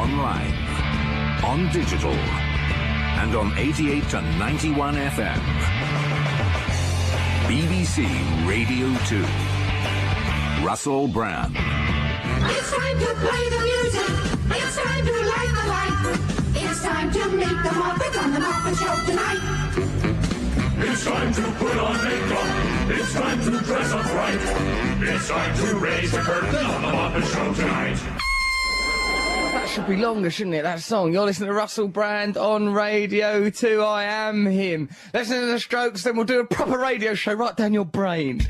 online, on digital, and on 88 to 91 FM. BBC Radio 2. Russell Brand. It's time to play the music. It's time to light the light. It's time to meet the Muppets on the Muppet Show tonight. It's time to put on makeup. It's time to dress up right. It's time to raise the curtain on the Muppet Show tonight. That should be longer, shouldn't it, that song? You're listening to Russell Brand on Radio 2. I am him. Listen to the Strokes, then we'll do a proper radio show right down your brain.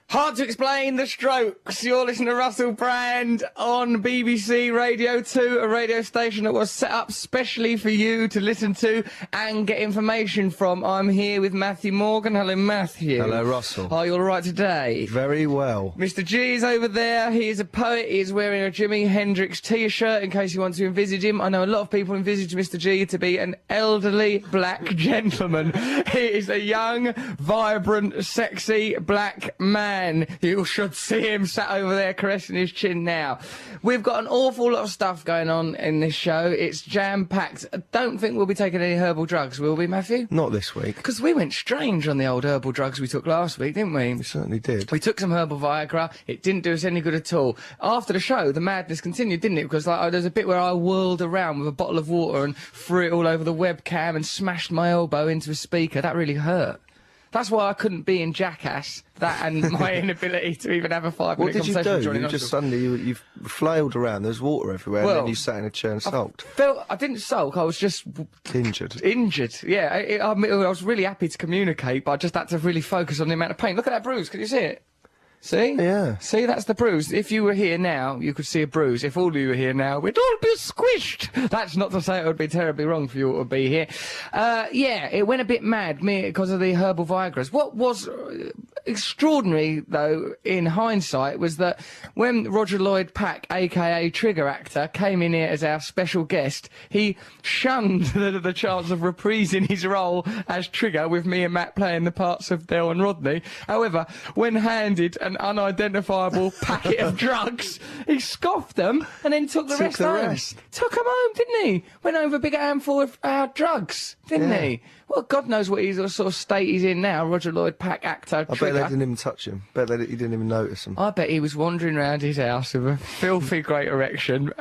Hard to explain, the Strokes. You're listening to Russell Brand on BBC Radio 2, a radio station that was set up specially for you to listen to and get information from. I'm here with Matthew Morgan. Hello, Matthew. Hello, Russell. Are you all right today? Very well. Mr. G is over there. He is a poet. He is wearing a Jimi Hendrix T-shirt in case you want to envisage him. I know a lot of people envisage Mr. G to be an elderly black gentleman. He is a young, vibrant, sexy black man. You should see him sat over there caressing his chin now. We've got an awful lot of stuff going on in this show. It's jam-packed. I don't think we'll be taking any herbal drugs, will we, Matthew? Not this week. Because we went strange on the old herbal drugs we took last week, didn't we? We certainly did. We took some herbal Viagra. It didn't do us any good at all. After the show, the madness continued, didn't it? Because like, there's a bit where I whirled around with a bottle of water and threw it all over the webcam and smashed my elbow into a speaker. That really hurt. That's why I couldn't be in Jackass. That and my inability to even have a 5-minute What did you conversation. do? You just suddenly you flailed around. There's water everywhere, and then you sat in a chair and sulked. I didn't sulk. I was just Injured. Injured. Yeah. I was really happy to communicate, but I just had to really focus on the amount of pain. Look at that bruise. Can you see it? See? Yeah. See, that's the bruise. If you were here now, you could see a bruise. If all of you were here now, we'd all be squished. That's not to say it would be terribly wrong for you all to be here. Yeah, it went a bit mad, because of the herbal Viagras. What was extraordinary, though, in hindsight, was that when Roger Lloyd Pack, a.k.a. Trigger Actor, came in here as our special guest, he shunned the chance of reprising his role as Trigger, with me and Matt playing the parts of Del and Rodney. However, when handed an unidentifiable packet of drugs, he scoffed them and then took the rest home. Took them home, didn't he? Went over a big handful of drugs, didn't he? Well, God knows what sort of state he's in now, Roger Lloyd Pack, actor, I bet they didn't even touch him. He didn't even notice him. I bet he was wandering around his house with a filthy great erection,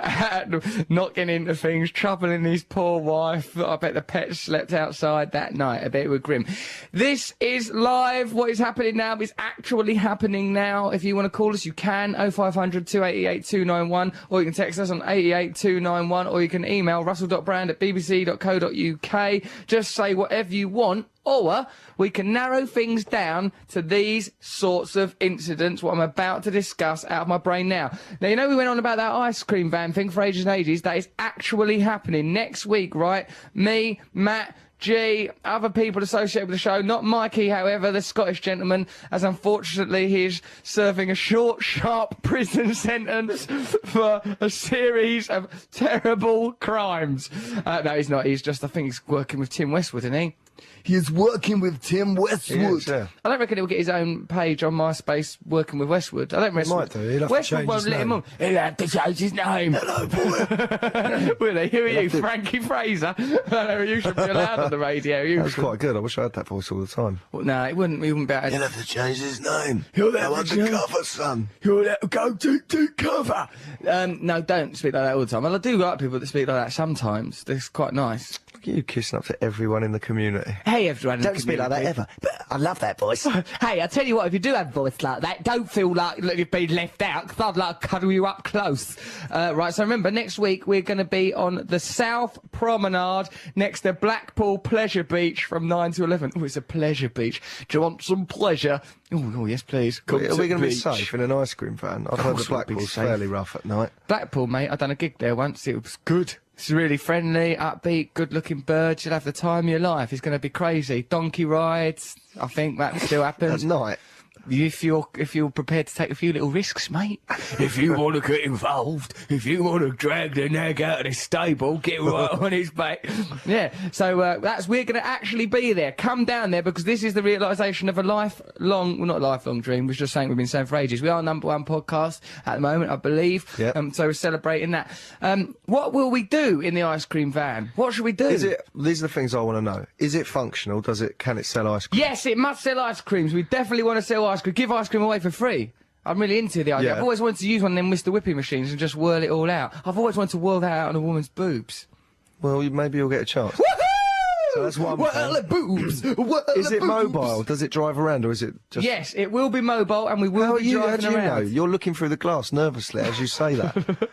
knocking into things, troubling his poor wife. I bet the pets slept outside that night. I bet it was grim. This is live. What is happening now is actually happening now. If you want to call us, you can. 0500 288 291, or you can text us on 88291, or you can email russell.brand@bbc.co.uk. Just say whatever you want, or we can narrow things down to these sorts of incidents, what I'm about to discuss out of my brain now. Now, you know we went on about that ice cream van thing for ages and ages. That is actually happening next week, right? Me, Matt, G, other people associated with the show, not Mikey, however, the Scottish gentleman, as unfortunately he is serving a short, sharp prison sentence for a series of terrible crimes. No, he's not. He's just, I think he's working with Tim Westwood, isn't he? He is working with Tim Westwood. Yeah. I don't reckon he'll get his own page on MySpace working with Westwood. I don't reckon. He might do. He'll have Westwood to change won't his let him name. on. He'll have to change his name. Hello, boy. Will he? Who are you, Frankie Fraser? I don't know, you should be allowed on the radio. You That was should. quite good. I wish I had that voice all the time. Well, no, he wouldn't be able to. He'll have to change his name. He'll Go have to change- undercover, son. He'll have to go to cover. No, don't speak like that all the time. Well, I do like people that speak like that sometimes. It's quite nice. Look at you kissing up to everyone in the community. Hey, everyone. Don't speak like that ever, but I love that voice. Hey, I tell you what, if you do have a voice like that, don't feel like you've been left out, because I'd like to cuddle you up close. Right, so remember, next week we're going to be on the South Promenade next to Blackpool Pleasure Beach from 9 to 11. Oh, it's a pleasure beach. Do you want some pleasure? Oh, yes, please. Are we going to be beach. safe in an ice cream van? I've heard course the we'll be Blackpool's safe. fairly rough at night. Blackpool, mate, I done a gig there once. It was good. It's really friendly, upbeat, good-looking bird. You'll have the time of your life. It's going to be crazy. Donkey rides. I think that still happens. At night? If you're prepared to take a few little risks, mate. If you want to get involved, if you want to drag the nag out of the stable, get right on his back. Yeah, so we're going to actually be there. Come down there, because this is the realisation of a lifelong, well, not a lifelong dream, we're just saying we've been saying for ages. We are #1 podcast at the moment, I believe. Yep. So we're celebrating that. What will we do in the ice cream van? What should we do? These are the things I want to know. Is it functional? Can it sell ice cream? Yes, it must sell ice creams. We definitely want to sell ice cream. Give ice cream away for free. I'm really into the idea. Yeah. I've always wanted to use one of them Mr. Whippy machines and just whirl it all out. I've always wanted to whirl that out on a woman's boobs. Well, maybe you'll get a chance. Woohoo! So that's one Whirl the boobs! Whirl Is the it boobs! mobile? Does it drive around, or is it just... Yes, it will be mobile, and we will How be driving do you around. know? You're looking through the glass nervously as you say that.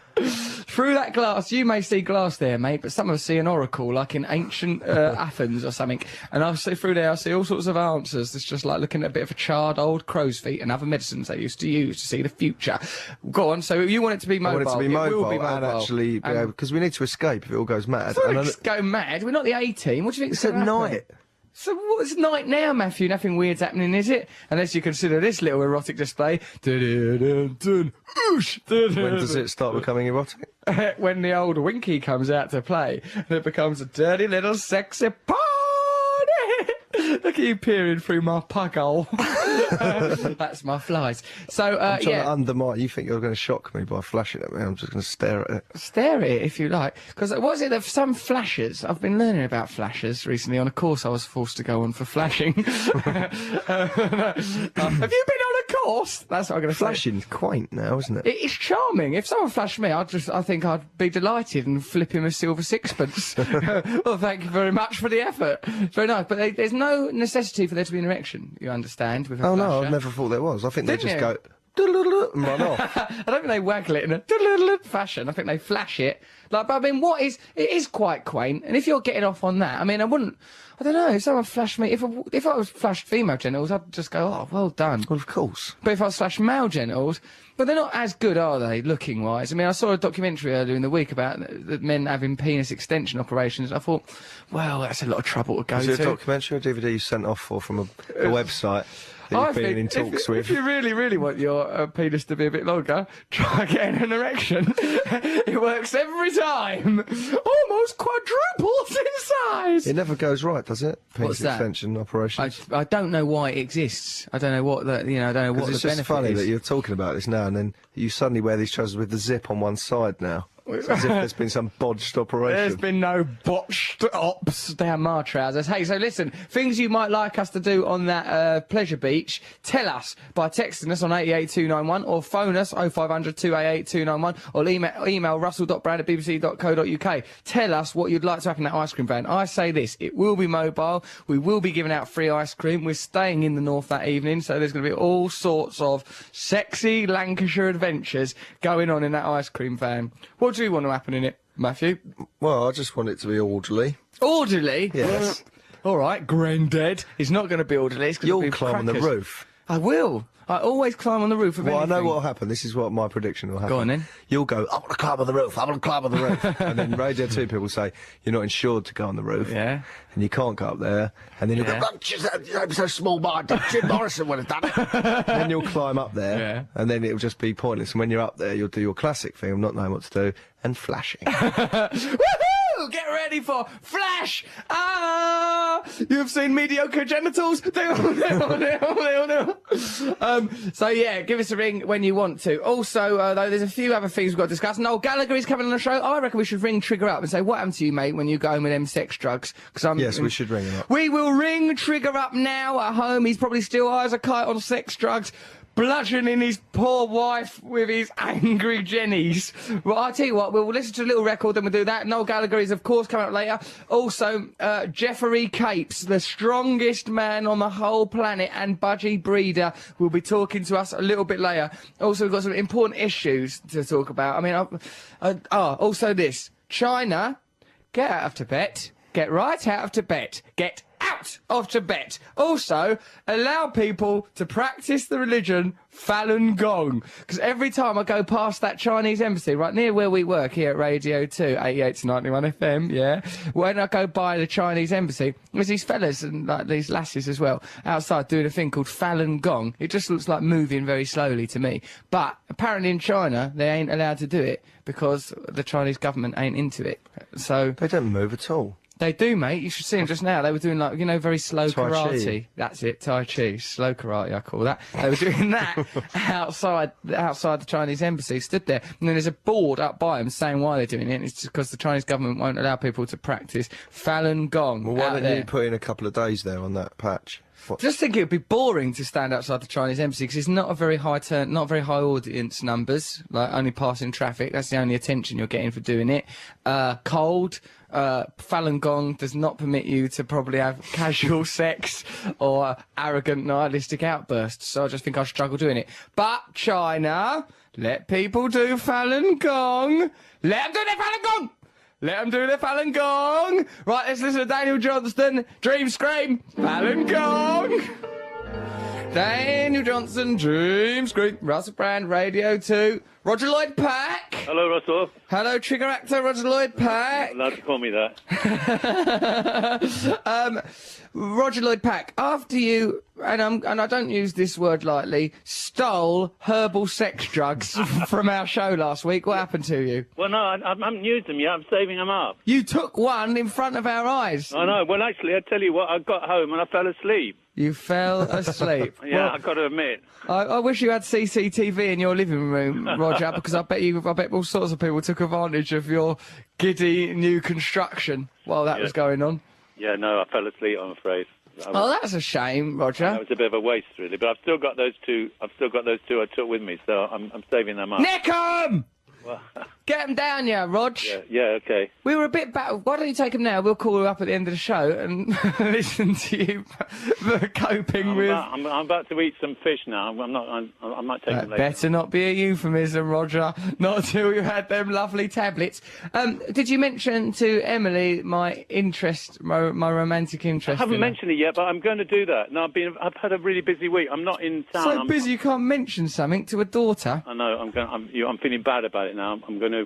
Through that glass, you may see glass there, mate, but some of us see an oracle, like in ancient Athens or something. And I see through there, I see all sorts of answers. It's just like looking at a bit of a charred old crow's feet and other medicines they used to use to see the future. Go on, so you want it to be mobile. I want it to be mobile, will be mobile. and actually, because we need to escape if it all goes mad. It's go mad. We're not the A-team. What do you think? It's at night. So what's night now, Matthew? Nothing weird's happening, is it? Unless you consider this little erotic display. When Does it start becoming erotic? When the old Winky comes out to play, and it becomes a dirty little sexy party. Look at you peering through my pug hole. That's my flies. So, I'm trying yeah. to undermine. You think you're going to shock me by flashing at me? I'm just going to stare at it. Stare at it if you like. Because what is it that some flashers, I've been learning about flashers recently on a course I was forced to go on for flashing. Have you been on a course? That's what I'm going to say. Flashing's quaint now, isn't it? It's charming. If someone flashed me, I think I'd be delighted and flip him a silver sixpence. Well, thank you very much for the effort. It's very nice. But there's no necessity for there to be an erection, you understand, with a Oh, no, flasher. I've never thought there was. I think they Didn't just you? go... and run off. I don't think they waggle it in a fashion. I think they flash it. Like, but I mean, it is quite quaint. And if you're getting off on that, I mean, I don't know, if someone flashed me, if I was flashed female genitals, I'd just go, oh, well done. Well, of course. But if I was flashed male genitals, but they're not as good, are they, looking-wise? I mean, I saw a documentary earlier in the week about the men having penis extension operations. I thought, well, that's a lot of trouble to go Is to. it a documentary or DVD you sent off from a website that you've been in talks with? If you really, really want your penis to be a bit longer, try getting an erection. It works every time. Almost quadruples in size. It never goes right, does it? Penis What's that? extension operation. I don't know why it exists. I don't know what the, I don't know what the It's benefit just funny is. that you're talking about this now, and then you suddenly wear these trousers with the zip on one side now. It's as if there's been some botched operation. There's been no botched ops down my trousers. Hey, so listen, things you might like us to do on that pleasure beach, tell us by texting us on 88291 or phone us 0500 288 291 or email russell.brand@bbc.co.uk. Tell us what you'd like to happen in that ice cream van. I say this, it will be mobile, we will be giving out free ice cream, we're staying in the north that evening, so there's going to be all sorts of sexy Lancashire adventures going on in that ice cream van. What do you want to happen in it, Matthew? Well, I just want it to be orderly. Orderly? Yes. All right, Grandad. It's not going to be orderly. It's going to be You'll climb on the crackers. roof. I will. I always climb on the roof of Well, anything. I know what will happen. This is what my prediction will happen. Go on, then. You'll go, I want to climb on the roof, I want to climb on the roof. And then Radio 2 people say, you're not insured to go on the roof. Yeah. And you can't go up there. And then you'll Yeah. go, I'm so small-minded, Jim Morrison would have done it. Then you'll climb up there. Yeah. And then it'll just be pointless. And when you're up there, you'll do your classic thing of not knowing what to do and flashing. Woohoo! Get ready for Flash! Ah! You've seen mediocre genitals? So yeah, give us a ring when you want to. Also, though, there's a few other things we've got to discuss. Noel Gallagher is coming on the show. I reckon we should ring Trigger up and say, what happened to you, mate, when you go home with them sex drugs? Yes, we should ring him up. We will ring Trigger up now at home. He's probably still high as a kite on sex drugs, bludgeoning his poor wife with his angry jennies. Well, I'll tell you what, we'll listen to a little record, then we'll do that. Noel Gallagher is, of course, coming up later. Also, Jeffrey Capes, the strongest man on the whole planet and budgie breeder, will be talking to us a little bit later. Also, we've got some important issues to talk about. I mean, also this. China, get out of Tibet. Get right out of Tibet. Get out out of Tibet. Also, allow people to practice the religion Falun Gong. Because every time I go past that Chinese embassy, right near where we work here at Radio 2, 88 to 91 FM, yeah, when I go by the Chinese embassy, there's these fellas and like these lasses as well, outside doing a thing called Falun Gong. It just looks like moving very slowly to me. But apparently in China, they ain't allowed to do it because the Chinese government ain't into it. So They don't move at all. they do, mate. You should see them just now. They were doing, like, you know, very slow Tai karate. Chi. That's it, Tai Chi. Slow karate, I call that. They were doing that outside the Chinese embassy, stood there. And then there's a board up by them saying why they're doing it. And it's just because the Chinese government won't allow people to practice Falun Gong. Well, why out don't there. you put in a couple of days there on that patch? What? Just think it would be boring to stand outside the Chinese embassy because it's not a very high not very high audience numbers, like only passing traffic. That's the only attention you're getting for doing it. Cold. Falun Gong does not permit you to probably have casual sex or arrogant nihilistic outbursts, so I just think I struggle doing it. But China, let people do Falun Gong. Let them do their Falun Gong. Let them do their Falun Gong. Right, let's listen to Daniel Johnston. Dream Scream. Falun Gong. Daniel Johnson, Dream Scream. Russell Brand, Radio 2. Roger Lloyd Pack. Hello, Russell. Hello, trigger actor Roger Lloyd Pack. Allowed to call me that. Roger Lloyd Pack, after you, and I don't use this word lightly, stole herbal sex drugs from our show last week, what happened to you? Well, no, I haven't used them yet. I'm saving them up. You took one in front of our eyes. I know. Well, actually, I tell you what, I got home and I fell asleep. You fell asleep. Yeah, Well, I've got to admit. I wish you had CCTV in your living room, Roger, because I bet all sorts of people took advantage of your giddy new construction while that was going on. Yeah, no, I fell asleep, I'm afraid. Oh, that's a shame, Roger. That was a bit of a waste, really. But I've still got those two. I took with me, so I'm saving them up. Nick 'em! Get them down, yeah, Rog. Yeah, okay. We were a bit back. Why don't you take them now? We'll call you up at the end of the show and listen to you coping with. I'm about to eat some fish now. I might take them later. Better not be a euphemism, Roger. Not until you had them lovely tablets. Did you mention to Emily my interest, my romantic interest? I haven't in her? mentioned it yet, but I'm going to do that. No, I've had a really busy week. I'm not in town. So busy you can't mention something to a daughter. I know. I'm feeling bad about it now. I'm going to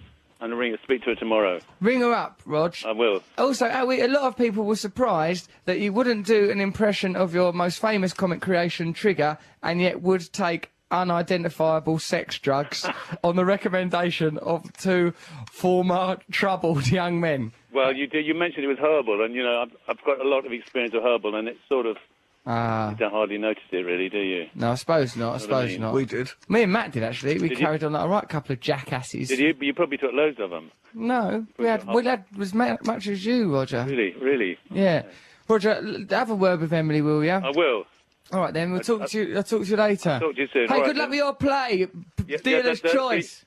speak to her tomorrow. Ring her up, Rog. I will. Also, a lot of people were surprised that you wouldn't do an impression of your most famous comic creation, Trigger, and yet would take unidentifiable sex drugs on the recommendation of two former troubled young men. Well, you mentioned it was herbal, and, you know, I've got a lot of experience with herbal, and it's sort of... You don't hardly notice it, really, do you? No, I suppose not. I suppose not. We did. Me and Matt did, actually. We Did carried on like a right couple of jackasses. Did you? You probably took loads of them. No, we had as much as you, Roger. Really? Yeah. Roger, have a word with Emily, will you? I will. All right, then. I'll talk to you later. Talk to you soon. Hey, All right, good luck then. with your play. Dealer's Choice.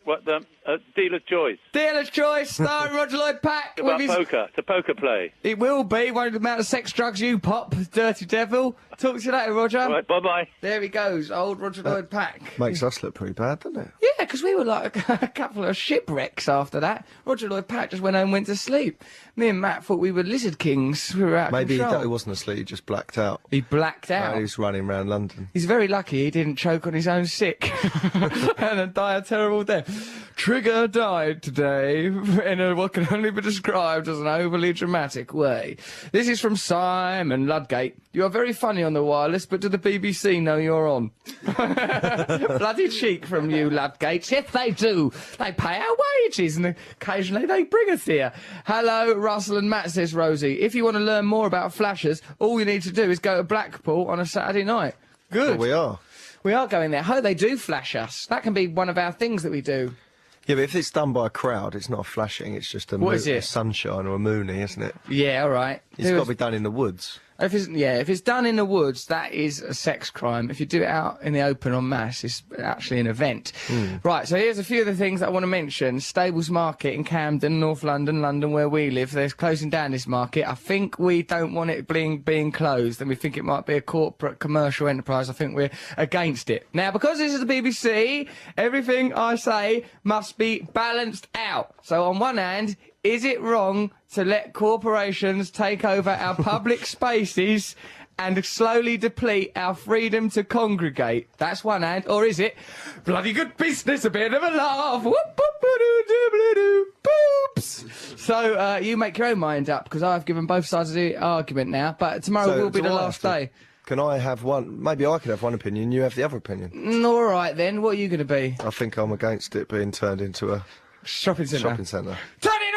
Dealer's Choice. Dealer's Choice, starring Roger Lloyd Pack. It's about poker. It's a poker play. It will be. Won't the amount of sex drugs you pop, dirty devil. Talk to you later, Roger. All right, bye-bye. There he goes, old Roger Lloyd Pack. Makes us look pretty bad, doesn't it? Yeah, because we were like a couple of shipwrecks after that. Roger Lloyd Pack just went home and went to sleep. Me and Matt thought we were lizard kings. We were out of Maybe control. he wasn't asleep, he just blacked out. He blacked out. He was running around London. He's very lucky he didn't choke on his own sick and die a terrible death. Trigger died today in what can only be described as an overly dramatic way. This is from Simon Ludgate. You are very funny on the wireless, but do the BBC know you're on? Bloody cheek from you, Ludgate. Yes, they do. They pay our wages and occasionally they bring us here. Hello, Russell and Matt, says Rosie. If you want to learn more about flashers, all you need to do is go to Blackpool on a Saturday night. Good. Well, we are. We are going there. Oh, they do flash us. That can be one of our things that we do. Yeah, but if it's done by a crowd, it's not a flashing, it's just a sunshine or a moonie, isn't it? Yeah, all right. It's got to be done in the woods. If it's done in the woods, that is a sex crime. If you do it out in the open en masse, it's actually an event. Right, so here's a few of the things that I want to mention. Stables Market in Camden, North London, London where we live. They're closing down this market. I think we don't want it being closed, and we think it might be a corporate commercial enterprise. I think we're against it. Now, because this is the BBC, everything I say must be balanced out. So on one hand, Is it wrong to let corporations take over our public spaces and slowly deplete our freedom to congregate? That's one hand. Or is it bloody good business, a bit of a laugh? Whoop, boop, doo, boops. So you make your own mind up, because I've given both sides of the argument now. But tomorrow will be the last day. Can I have one? Maybe I could have one opinion, you have the other opinion. All right, then. What are you going to be? I think I'm against it being turned into a shopping centre. Turn it into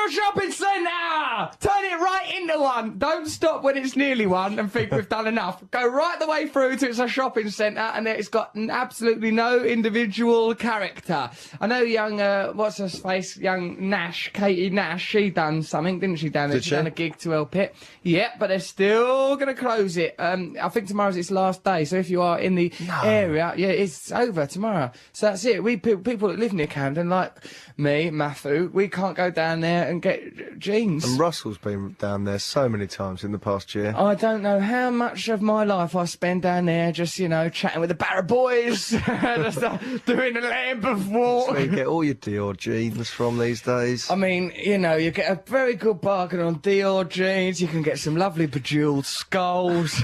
a shopping centre! Turn it right into one! Don't stop when it's nearly one and think we've done enough. Go right the way through to it's a shopping centre, and it's got absolutely no individual character. I know young, what's her face, young Nash, Katie Nash, she done something, didn't she, down there? She done a gig to help it. Yep, but they're still going to close it. I think tomorrow's its last day, so if you are in the area, yeah, it's over tomorrow. So that's it. We people that live near Camden, like me, Matthew, we can't go down there and get jeans. And Russell's been down there so many times in the past year. I don't know how much of my life I spend down there just, you know, chatting with the Barra boys, just doing a lamp of water. So you get all your Dior jeans from these days. I mean, you know, you get a very good bargain on Dior jeans, you can get some lovely bejewelled skulls,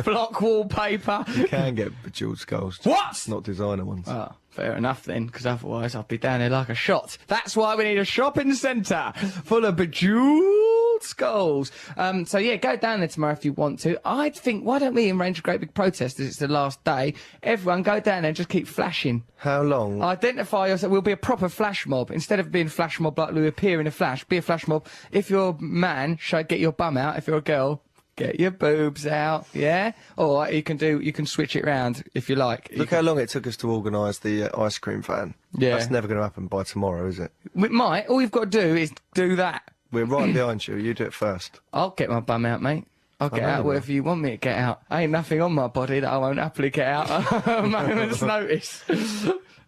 block wallpaper. You can get bejewelled skulls. What? Not designer ones. Oh. Fair enough then, because otherwise I'd be down there like a shot. That's why we need a shopping centre full of bejewelled skulls. So yeah, go down there tomorrow if you want to. I'd think, why don't we arrange a great big protest as it's the last day? Everyone go down there and just keep flashing. How long? Identify yourself. We'll be a proper flash mob. Instead of being a flash mob like we appear in a flash, be a flash mob. If you're a man, get your bum out. If you're a girl, get your boobs out, yeah? Or you can switch it round if you like. Look how long it took us to organise the ice cream van. Yeah. That's never going to happen by tomorrow, is it? We might. All we've got to do is do that. We're right behind you. You do it first. I'll get my bum out, mate. I'll get out wherever you want me to get out. Ain't nothing on my body that I won't happily get out at a moment's notice.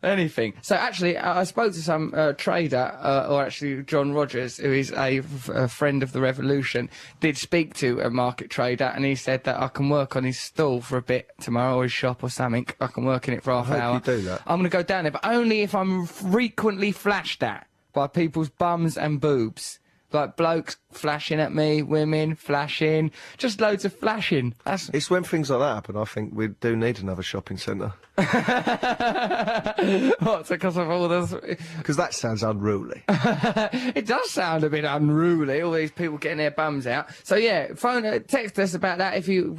Anything. So actually, I spoke to some trader, or actually John Rogers, who is a friend of the revolution, did speak to a market trader, and he said that I can work on his stall for a bit tomorrow, or his shop or something. I can work in it for half an hour. I hope you do that. I'm going to go down there, but only if I'm frequently flashed at by people's bums and boobs. Like blokes flashing at me, women flashing, just loads of flashing. It's when things like that happen, I think we do need another shopping centre. What, because of all this? Because that sounds unruly. It does sound a bit unruly, all these people getting their bums out. So yeah, text us about that if you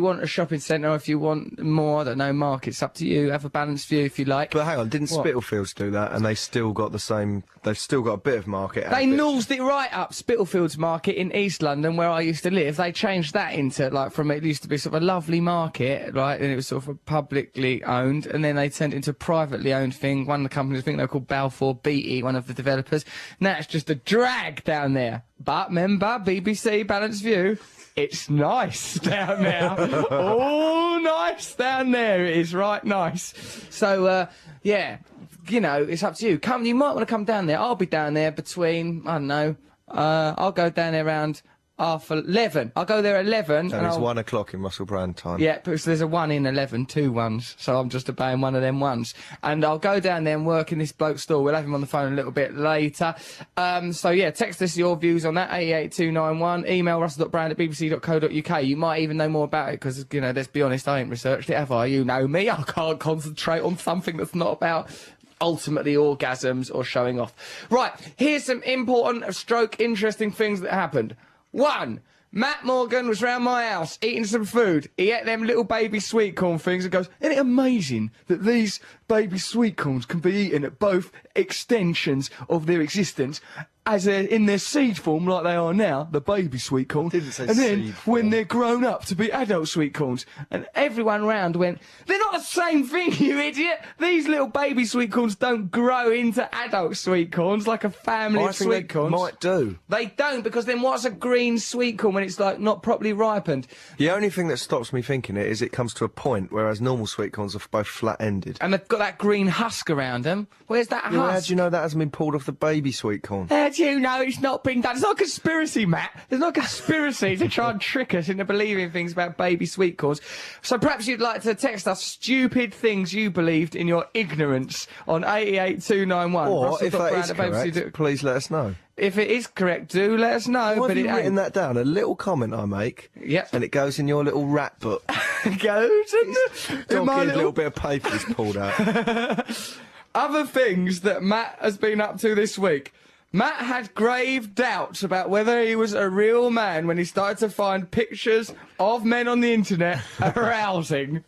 want a shopping centre, or if you want more, I don't know, markets, up to you. Have a balanced view if you like. But hang on, didn't Spitalfields do that, and they still got the same, they've still got a bit of market. They nosed it right up. Spitalfields Market in East London, where I used to live, they changed that into, like, from it used to be sort of a lovely market, right, and it was sort of publicly owned, and then they turned it into a privately owned thing. One of the companies, I think they were called Balfour Beatty, one of the developers. Now it's just a drag down there. But remember, BBC Balanced View, it's nice down there. Oh, nice down there. It is right nice. So, yeah, you know, it's up to you. You might want to come down there. I'll be down there between, I don't know, I'll go down there around 11:30. I'll go there at 11. And it's 1 o'clock in Russell Brand time. Yeah, because there's a 1 in 11, 2 ones, so I'm just obeying one of them ones. And I'll go down there and work in this bloke's store. We'll have him on the phone a little bit later. So yeah, text us your views on that, 88291. Email russell.brand@bbc.co.uk. You might even know more about it, because, you know, let's be honest, I ain't researched it, have I? You know me, I can't concentrate on something that's not about ultimately orgasms or showing off. Right, here's some important interesting things that happened. 1. Matt Morgan was round my house eating some food. He ate them little baby sweet corn things and goes, isn't it amazing that these baby sweet corns can be eaten at both extensions of their existence, as in their seed form like they are now, the baby sweet corn, Didn't say and then seed form. when they're grown up to be adult sweet corns. And everyone round went, they're not the same thing, you idiot. These little baby sweet corns don't grow into adult sweet corns like a family of sweet corns. Might do. They don't, because then what's a green sweet corn when it's like not properly ripened? The only thing that stops me thinking it is it comes to a point, whereas normal sweet corns are both flat-ended. And they've got that green husk around them. Where's that Yeah, how husk? do you know that hasn't been pulled off the baby sweet corn? How do you know it's not been done? It's not a conspiracy, Matt. There's not a conspiracy to try and trick us into believing things about baby sweet corns. So perhaps you'd like to text us stupid things you believed in your ignorance on 88291. Or, if that is correct, please let us know. If it is correct, do let us know. Why but have you it written ain't. that down? A little comment I make. Yep. And it goes in your little rat book. Goes in my Little bit of paper is pulled out. Other things that Matt has been up to this week. Matt had grave doubts about whether he was a real man when he started to find pictures of men on the internet arousing.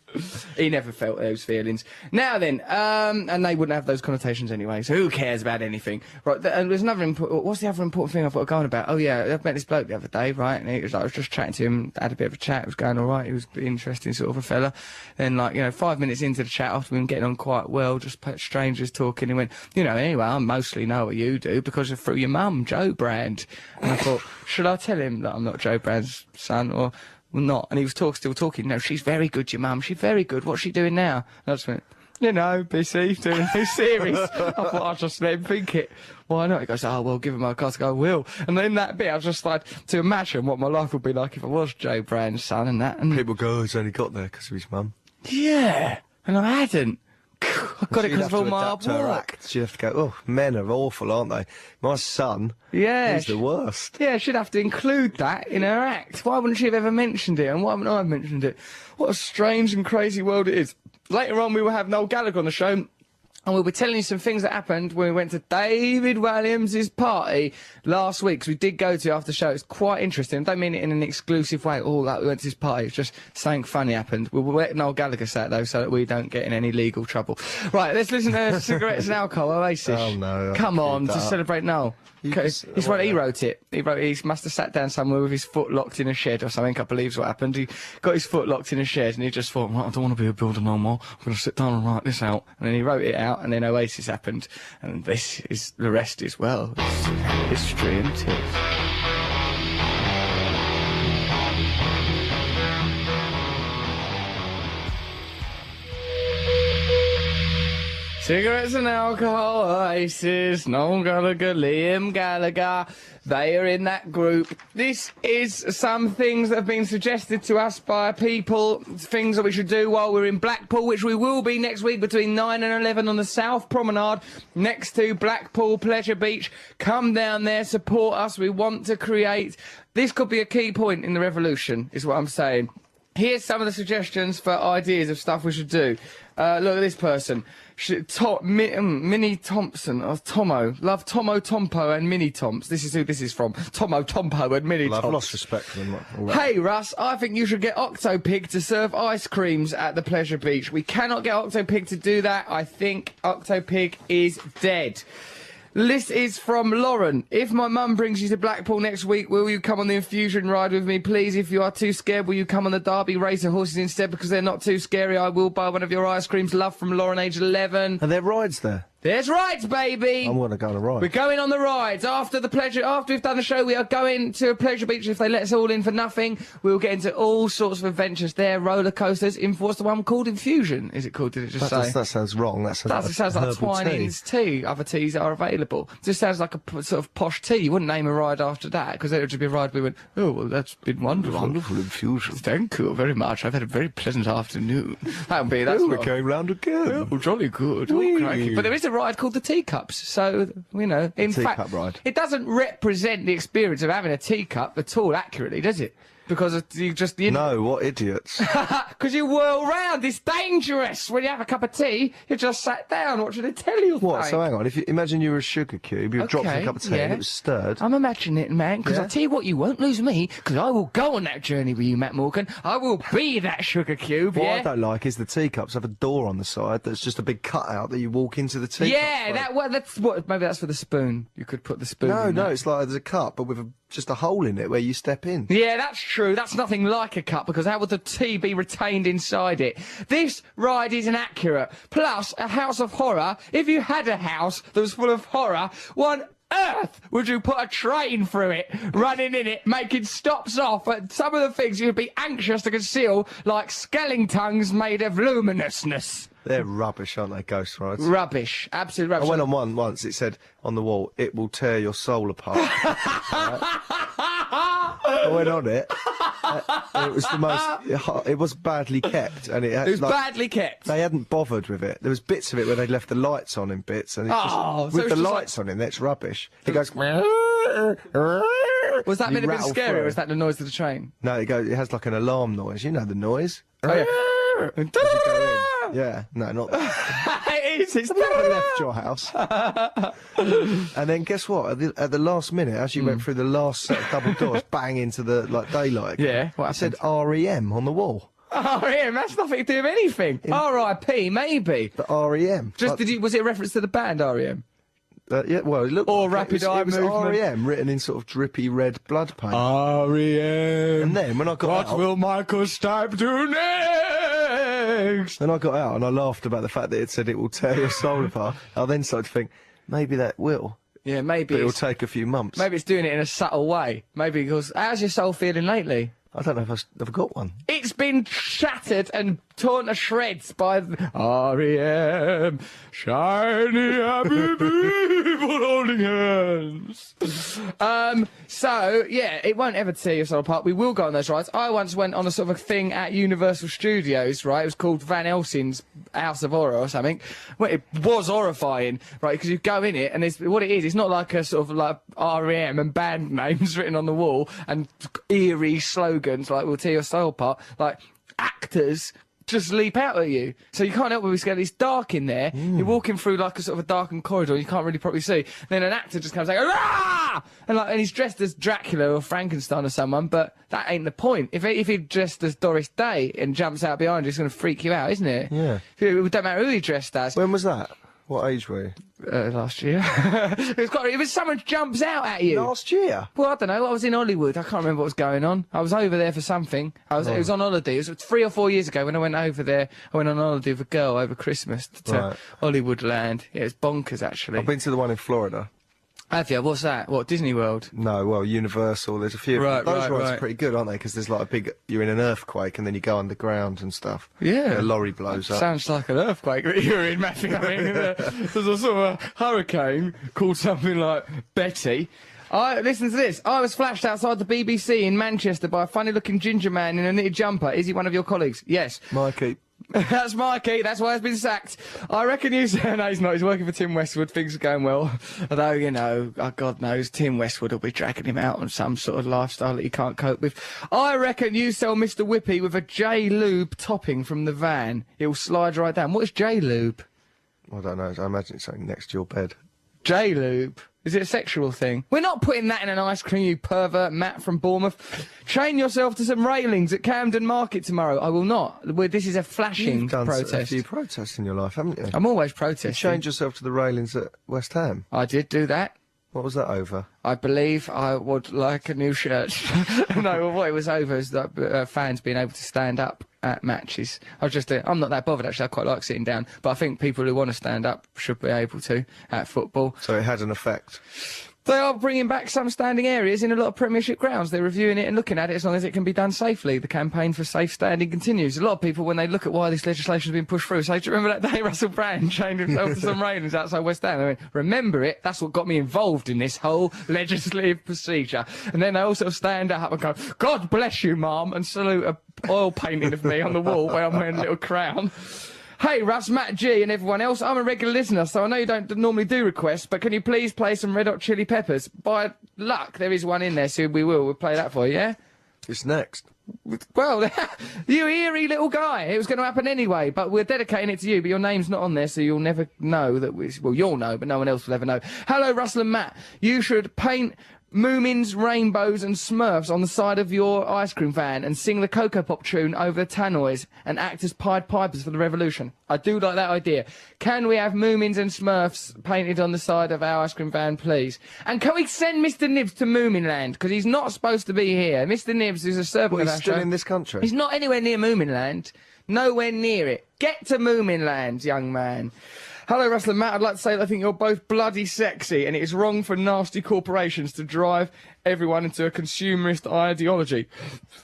He never felt those feelings. Now then, and they wouldn't have those connotations anyway, so who cares about anything? Right, and there's another what's the other important thing I've got to go on about? Oh yeah, I met this bloke the other day, right, and he was like, I was just chatting to him, had a bit of a chat, it was going alright, he was an interesting sort of a fella. Then, like, 5 minutes into the chat, after we've been getting on quite well, just strangers talking, he went, anyway, I mostly know what you do because of through your mum, Joe Brand. And I thought, should I tell him that I'm not Joe Brand's son, or not? And he was still talking. No, she's very good, your mum. She's very good. What's she doing now? And I just went, busy doing a new series. I thought I'd just let him think it. Why not? He goes, oh, well, give him my cast. I go, I will. And then that bit, I was just like, to imagine what my life would be like if I was Joe Brand's son and that. And People go, he's only got there because of his mum. yeah. And I hadn't. I got it because of all my hard work. You have to go, oh, men are awful, aren't they? My son, Yeah. he's the worst. Yeah, she'd have to include that in her act. Why wouldn't she have ever mentioned it? And why haven't I mentioned it? What a strange and crazy world it is. Later on, we will have Noel Gallagher on the show. And we'll be telling you some things that happened when we went to David Williams' party last week, 'cause we did go to after the show. It's quite interesting. I don't mean it in an exclusive way. Oh, like we went to his party. It's just something funny happened. We'll let Noel Gallagher say it, though, so that we don't get in any legal trouble. Right, let's listen to Cigarettes and Alcohol, Oasis. Oh, no. Come on, to celebrate Noel. You Okay, just- he wrote it. He must have sat down somewhere with his foot locked in a shed or something. I believe is what happened. He got his foot locked in a shed and he just thought, right, I don't want to be a builder no more. I'm going to sit down and write this out. And then he wrote it out, and then Oasis happened. And the rest is, well, it's history, isn't it? Cigarettes and Alcohol, Oasis, Noel Gallagher, Liam Gallagher, they are in that group. This is some things that have been suggested to us by people, things that we should do while we're in Blackpool, which we will be next week between 9 and 11 on the South Promenade, next to Blackpool Pleasure Beach. Come down there, support us, we want to create... This could be a key point in the revolution, is what I'm saying. Here's some of the suggestions for ideas of stuff we should do. Look at this person. Minnie Thompson, or Tomo. Love Tomo Tompo and Minnie Tomps. This is who this is from. Tomo Tompo and Minnie Well, Tomps. I've lost respect for them. All right. Hey Russ, I think you should get Octopig to serve ice creams at the Pleasure Beach. We cannot get Octopig to do that. I think Octopig is dead. This is from Lauren. If my mum brings you to Blackpool next week, will you come on the infusion ride with me, please? If you are too scared, will you come on the Derby Racer horses instead? Because they're not too scary. I will buy one of your ice creams. Love from Lauren, age 11. Are there rides there? There's rides, baby! I want to go on a ride. We're going on the rides. After we've done the show, we are going to Pleasure Beach. If they let us all in for nothing, we'll get into all sorts of adventures there. Roller coasters. What's the one called? Infusion, is it called? Did it just say? That sounds wrong. That sounds It like sounds like Twinings tea. Other teas are available. Just sounds like a sort of posh tea. You wouldn't name a ride after that, because it would just be a ride we went, oh, well, that's been wonderful. Wonderful infusion. Thank you very much. I've had a very pleasant afternoon. That would be, that's We're not... going round again. Oh, jolly good. Whee! Oh, crikey. But there is a ride called the Teacups, so, in fact, teacup ride. it doesn't represent the experience of having a teacup at all accurately, does it? Because you No, what idiots. because you whirl round. It's dangerous. When you have a cup of tea, you just sat down watching a telly. What? So hang on. If you imagine you were a sugar cube, you dropped in a cup of tea and yeah. it was stirred. I'm imagining it, man, because Yeah? I'll tell you what, you won't lose me, because I will go on that journey with you, Matt Morgan. I will be that sugar cube, What yeah? I don't like is the teacups have a door on the side that's just a big cutout that you walk into the teacup. Yeah, maybe that's for the spoon. You could put the spoon in No, that. it's like there's a cup, but with just a hole in it where you step in. Yeah, that's true. That's nothing like a cup, because how would the tea be retained inside it? This ride is inaccurate. Plus, a house of horror. If you had a house that was full of horror, what on earth would you put a train through it, running in it, making stops off at some of the things you'd be anxious to conceal, like skeletons made of luminousness? They're rubbish, aren't they, ghost rides? Rubbish. Absolute I rubbish. went on one once, it said on the wall, it will tear your soul apart. Right? I went on it, It was the most. It was badly kept, and it was badly kept. They hadn't bothered with it. There was bits of it where they'd left the lights on in bits, and with the lights on in, that's rubbish. It goes. Was that bit a bit rattle scary, through. or was that the noise of the train? No, it has like an alarm noise. You know the noise. Oh, yeah. As you go in. Yeah, no, not that. It is. It's Never left your house. And then guess what? At the last minute, as you went through the last set of double doors, bang into the daylight. Yeah, what it said REM on the wall. REM, that's nothing to do with anything. RIP, maybe. But REM. Just was it a reference to the band REM? Yeah, well, it looked Or like rapid eye it was movement. REM written in sort of drippy red blood paint. REM. And then when I got out, What will Michael Stipe do next? then I got out and I laughed about the fact that it said it will tear your soul apart. I then started to think maybe that will. Yeah, maybe. But it'll take a few months. Maybe it's doing it in a subtle way. Maybe because how's your soul feeling lately? I don't know if I've got one. It's been shattered and torn to shreds by REM. Shiny happy people holding hands. So, yeah, it won't ever tear your soul apart. We will go on those rides. I once went on a sort of a thing at Universal Studios, right? It was called Van Helsing's House of Horror or something. Well, it was horrifying, right? Because you go in it and what it is, it's not like a sort of like REM and band names written on the wall and eerie slogans like "will tear your soul apart." Like actors just leap out at you, so you can't help but be scared. It's dark in there. You're walking through like a sort of a darkened corridor. You can't really properly see. Then an actor just comes like "Ah!" and he's dressed as Dracula or Frankenstein or someone. But that ain't the point. If he dressed as Doris Day and jumps out behind you, it's going to freak you out, isn't it? Yeah. It don't matter who he dressed as. When was that? What age were you? Last year. It was someone jumps out at you. Last year? Well, I don't know. I was in Hollywood. I can't remember what was going on. I was over there for something. It was on holiday. It was 3 or 4 years ago when I went over there. I went on holiday with a girl over Christmas to Hollywood land. Yeah, it was bonkers, actually. I've been to the one in Florida. Have you? What's that? What, Disney World? No, well, Universal. There's a few. Right, Those rides right. are pretty good, aren't they? Because there's like a big. You're in an earthquake and then you go underground and stuff. Yeah. A lorry blows up. Sounds like an earthquake that you're in, Matthew. I mean, there's a sort of a hurricane called something like Betty. Listen to this. I was flashed outside the BBC in Manchester by a funny-looking ginger man in a knitted jumper. Is he one of your colleagues? Yes. Mikey. That's Mikey. That's why he's been sacked. I reckon no, he's not. He's working for Tim Westwood. Things are going well. Although, you know, God knows, Tim Westwood will be dragging him out on some sort of lifestyle that he can't cope with. I reckon you sell Mr. Whippy with a J-Lube topping from the van. He'll slide right down. What is J-Lube? I don't know. I imagine it's something next to your bed. J-Lube? Is it a sexual thing? We're not putting that in an ice cream, you pervert, Matt from Bournemouth. Chain yourself to some railings at Camden Market tomorrow. I will not. This is a flashing You've done protest. a few protests in your life, haven't you? I'm always You protesting. changed yourself to the railings at West Ham. I did do that. What was that over? I believe I would like a new shirt. No, what it was over is that fans being able to stand up at matches. I'm not that bothered, actually. I quite like sitting down. But I think people who want to stand up should be able to at football. So it had an effect. They are bringing back some standing areas in a lot of Premiership grounds. They're reviewing it and looking at it as long as it can be done safely. The campaign for safe standing continues. A lot of people, when they look at why this legislation has been pushed through, say, do you remember that day Russell Brand chained himself to some railings outside West Ham? I mean, remember it? That's what got me involved in this whole legislative procedure. And then they also stand up and go, God bless you, Mum, and salute a oil painting of me on the wall where I'm wearing a little crown. Hey, Russ, Matt G and everyone else, I'm a regular listener, so I know you don't normally do requests, but can you please play some Red Hot Chili Peppers? By luck, there is one in there, so we'll play that for you, yeah? It's next. Well, you eerie little guy. It was going to happen anyway, but we're dedicating it to you, but your name's not on there, so you'll never know that well, you'll know, but no one else will ever know. Hello, Russell and Matt. You should paint Moomins, rainbows and Smurfs on the side of your ice cream van and sing the Cocoa Pop tune over the tannoys and act as Pied Pipers for the revolution. I do like that idea. Can we have Moomins and Smurfs painted on the side of our ice cream van, please? And can we send Mr. Nibs to Moominland? Because he's not supposed to be here. Mr. Nibs is a servant of our He's still show. in this country. He's not anywhere near Moominland. Nowhere near it. Get to Moominland, young man. Hello, Russell and Matt. I'd like to say that I think you're both bloody sexy, and it is wrong for nasty corporations to drive everyone into a consumerist ideology.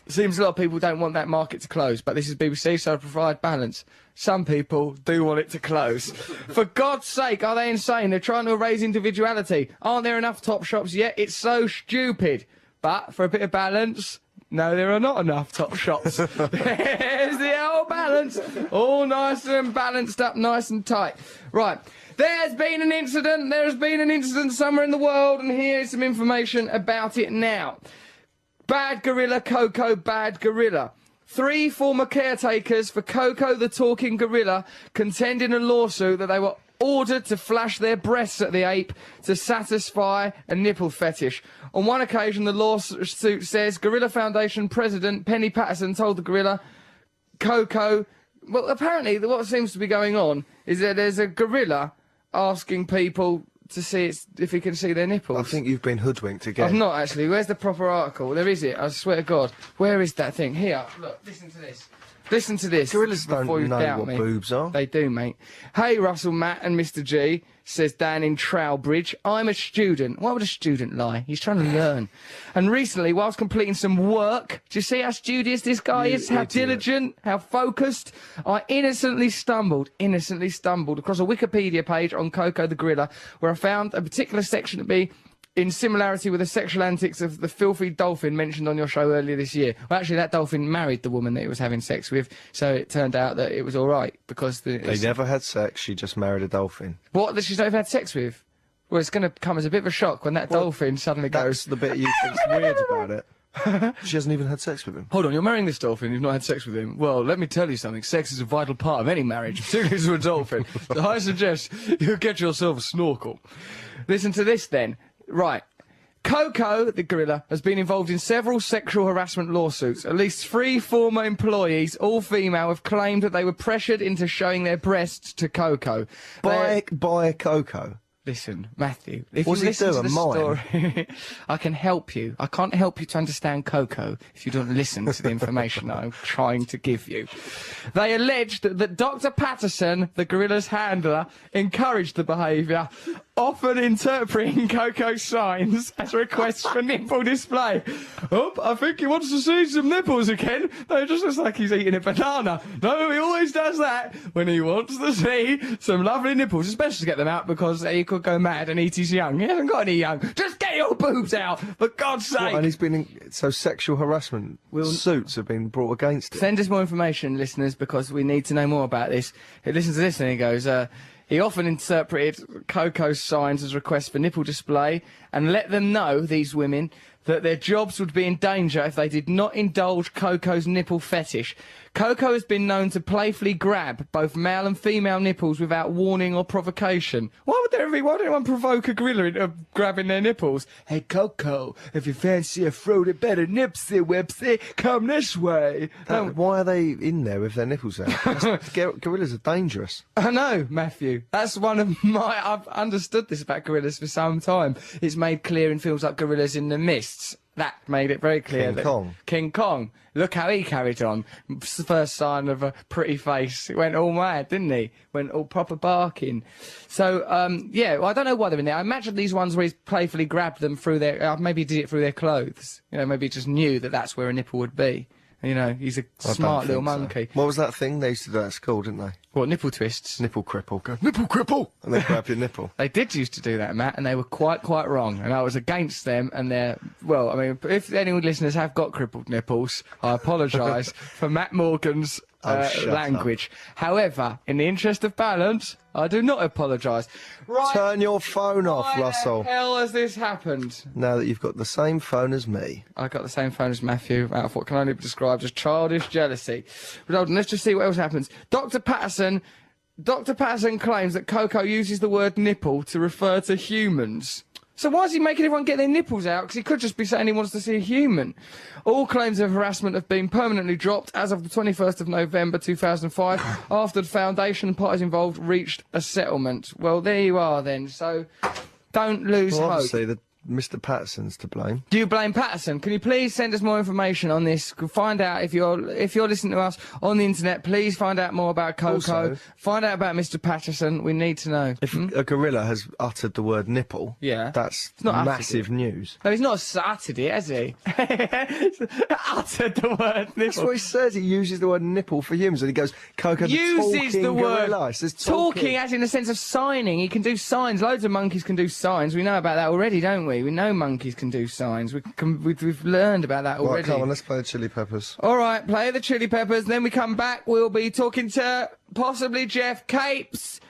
Seems a lot of people don't want that market to close, but this is BBC, so I provide balance. Some people do want it to close. For God's sake, are they insane? They're trying to erase individuality. Aren't there enough top shops yet? It's so stupid. But for a bit of balance, No, there are not enough top shots. There's the old balance. All nice and balanced up, nice and tight. Right. There's been an incident. There has been an incident somewhere in the world, and here's some information about it now. Bad gorilla, Coco, bad gorilla. 3 former caretakers for Coco the talking gorilla contend in a lawsuit that they were ordered to flash their breasts at the ape to satisfy a nipple fetish. On one occasion, the lawsuit says Gorilla Foundation president Penny Patterson told the gorilla, Coco... Well, apparently, what seems to be going on is that there's a gorilla asking people to see if he can see their nipples. I think you've been hoodwinked again. I've not, actually. Where's the proper article? There is it, I swear to God. Where is that thing? Here, look, listen to this. Listen to this. Gorillas don't before you know doubt what me. boobs are. They do, mate. Hey, Russell, Matt and Mr G, says Dan in Trowbridge. I'm a student. Why would a student lie? He's trying to learn. And recently, whilst completing some work, do you see how studious this guy is? How diligent, how focused? I innocently stumbled across a Wikipedia page on Coco the gorilla, where I found a particular section to be in similarity with the sexual antics of the filthy dolphin mentioned on your show earlier this year. Well, actually, that dolphin married the woman that he was having sex with, so it turned out that it was all right, because... They never had sex, she just married a dolphin. What, that she's never had sex with? Well, it's going to come as a bit of a shock when that dolphin suddenly goes... That's the bit you think's weird about it. She hasn't even had sex with him. Hold on, you're marrying this dolphin, you've not had sex with him. Well, let me tell you something, sex is a vital part of any marriage, particularly to a dolphin. So I suggest you get yourself a snorkel. Listen to this, then. Right. Coco, the gorilla, has been involved in several sexual harassment lawsuits. At least 3 former employees, all female, have claimed that they were pressured into showing their breasts to Coco. By Coco? Listen, Matthew, if What's you he listen to doing? the Mime? story, I can help you. I can't help you to understand Coco if you don't listen to the information that I'm trying to give you. They alleged that Dr. Patterson, the gorilla's handler, encouraged the behaviour, often interpreting Coco's signs as requests for nipple display. Oh, I think he wants to see some nipples again. No, it just looks like he's eating a banana. No, he always does that when he wants to see some lovely nipples, especially to get them out because he could go mad and eat his young. He hasn't got any young. Just get your boobs out, for God's sake. What, and he's been in... So sexual harassment suits have been brought against it? Send us more information, listeners, because we need to know more about this. He listens to this and he goes, he often interpreted Coco's signs as requests for nipple display and let them know, these women, that their jobs would be in danger if they did not indulge Coco's nipple fetish. Coco has been known to playfully grab both male and female nipples without warning or provocation. Why would anyone provoke a gorilla into grabbing their nipples? Hey, Coco, if you fancy a fruity better nipsy whipsy, come this way. Why are they in there with their nipples out? Gorillas are dangerous. I know, Matthew. That's one of my... I've understood this about gorillas for some time. It's made clear in films like Gorillas in the Mists. That made it very clear. King Kong. Look how he carried on. It's the first sign of a pretty face. It went all mad, didn't he? Went all proper barking. So, yeah, well, I don't know why they're in there. I imagine these ones where he's playfully grabbed them through their... maybe he did it through their clothes. You know, maybe he just knew that that's where a nipple would be. You know, he's a smart little monkey. What was that thing they used to do at school, didn't they? What, nipple twists? Nipple cripple. Go, nipple cripple! And they grab your nipple. They did used to do that, Matt, and they were quite wrong. And I was against them, and they're... Well, I mean, if any listeners have got crippled nipples, I apologise for Matt Morgan's language. However, in the interest of balance, I do not apologise. Right. Turn your phone off, Russell. Why the hell has this happened? Now that you've got the same phone as me. I got the same phone as Matthew, out of what can only be described as childish jealousy. But hold on, let's just see what else happens. Dr. Patterson claims that Coco uses the word nipple to refer to humans. So why is he making everyone get their nipples out? Because he could just be saying he wants to see a human. All claims of harassment have been permanently dropped as of the 21st of November 2005 after the foundation and parties involved reached a settlement. Well, there you are then. So don't lose hope. Obviously, Mr. Patterson's to blame. Do you blame Patterson? Can you please send us more information on this? Find out if you're listening to us on the internet. Please find out more about Coco. Also, find out about Mr. Patterson. We need to know. If a gorilla has uttered the word nipple, yeah, that's not massive news. No, he's not uttered it, has he? Uttered the word nipple. That's what he says. He uses the word nipple for humans, and he goes, Coco, uses the word gorilla. It says talking as in the sense of signing. He can do signs. Loads of monkeys can do signs. We know about that already, don't we? we? We know monkeys can do signs. We've learned about that already. Right, come on, let's play the Chili Peppers. All right, play the Chili Peppers. Then we come back. We'll be talking to possibly Jeff Capes.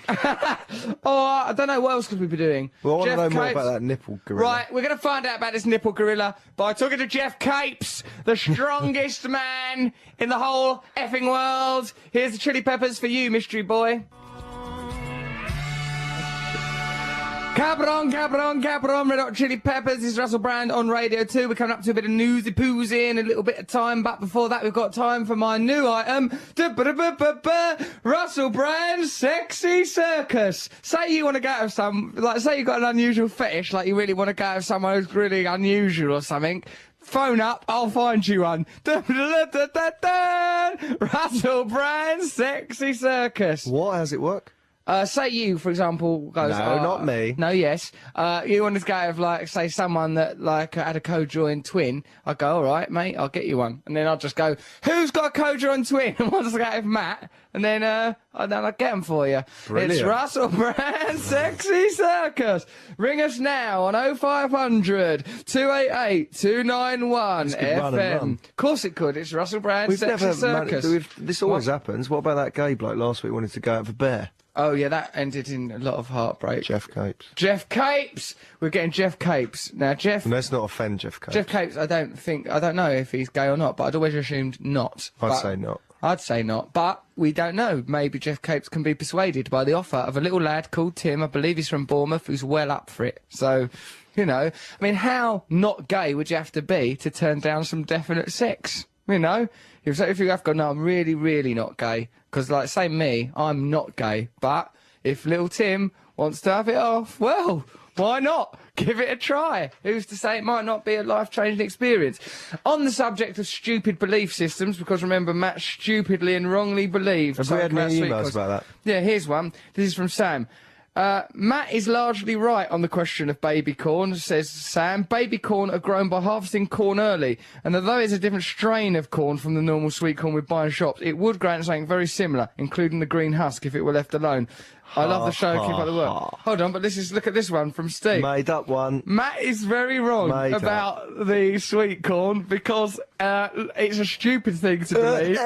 I don't know, what else could we be doing? Well, I want to know more Capes. about that nipple gorilla. Right, we're going to find out about this nipple gorilla by talking to Jeff Capes, the strongest man in the whole effing world. Here's the Chili Peppers for you, mystery boy. Cabron, Red Hot Chili Peppers. This is Russell Brand on Radio 2. We're coming up to a bit of newsy-poosy in a little bit of time, but before that we've got time for my new item. Russell Brand's Sexy Circus. Say you want to go with say you've got an unusual fetish, like you really want to go with someone who's really unusual or something. Phone up, I'll find you one. Russell Brand's Sexy Circus. What? How's it work? Say you, for example, goes... No, not me. No, yes. You want to go with, say, someone that, had a co-joined twin. I go, all right, mate, I'll get you one. And then I'll just go, who's got a co-joined twin? And wants to go with Matt. And then, I'll get them for you. Brilliant. It's Russell Brand Sexy Circus. Ring us now on 0500 288 291 FM. Of course it could. It's Russell Brand Sexy Circus. This always happens. What about that gay bloke last week wanted to go out for bear? Oh, yeah, that ended in a lot of heartbreak. Jeff Capes. Jeff Capes! We're getting Jeff Capes. Now, Jeff... Let's not offend Jeff Capes. Jeff Capes, I don't know if he's gay or not, but I'd always assumed not. I'd say not. I'd say not, but we don't know. Maybe Jeff Capes can be persuaded by the offer of a little lad called Tim, I believe he's from Bournemouth, who's well up for it. So, you know, I mean, how not gay would you have to be to turn down some definite sex? You know? If you have to go, no, I'm really, really not gay. Because, say me, I'm not gay. But if little Tim wants to have it off, well, why not? Give it a try. Who's to say it might not be a life-changing experience? On the subject of stupid belief systems, because remember, Matt stupidly and wrongly believed... Have we had any emails about that? Yeah, here's one. This is from Sam. Matt is largely right on the question of baby corn, says Sam. Baby corn are grown by harvesting corn early, and although it's a different strain of corn from the normal sweet corn we buy in shops, it would grow into something very similar, including the green husk if it were left alone. I love the show, keep up the work. Hold on, but look at this one from Steve. Made up one. Matt is very wrong about the sweet corn because it's a stupid thing to believe.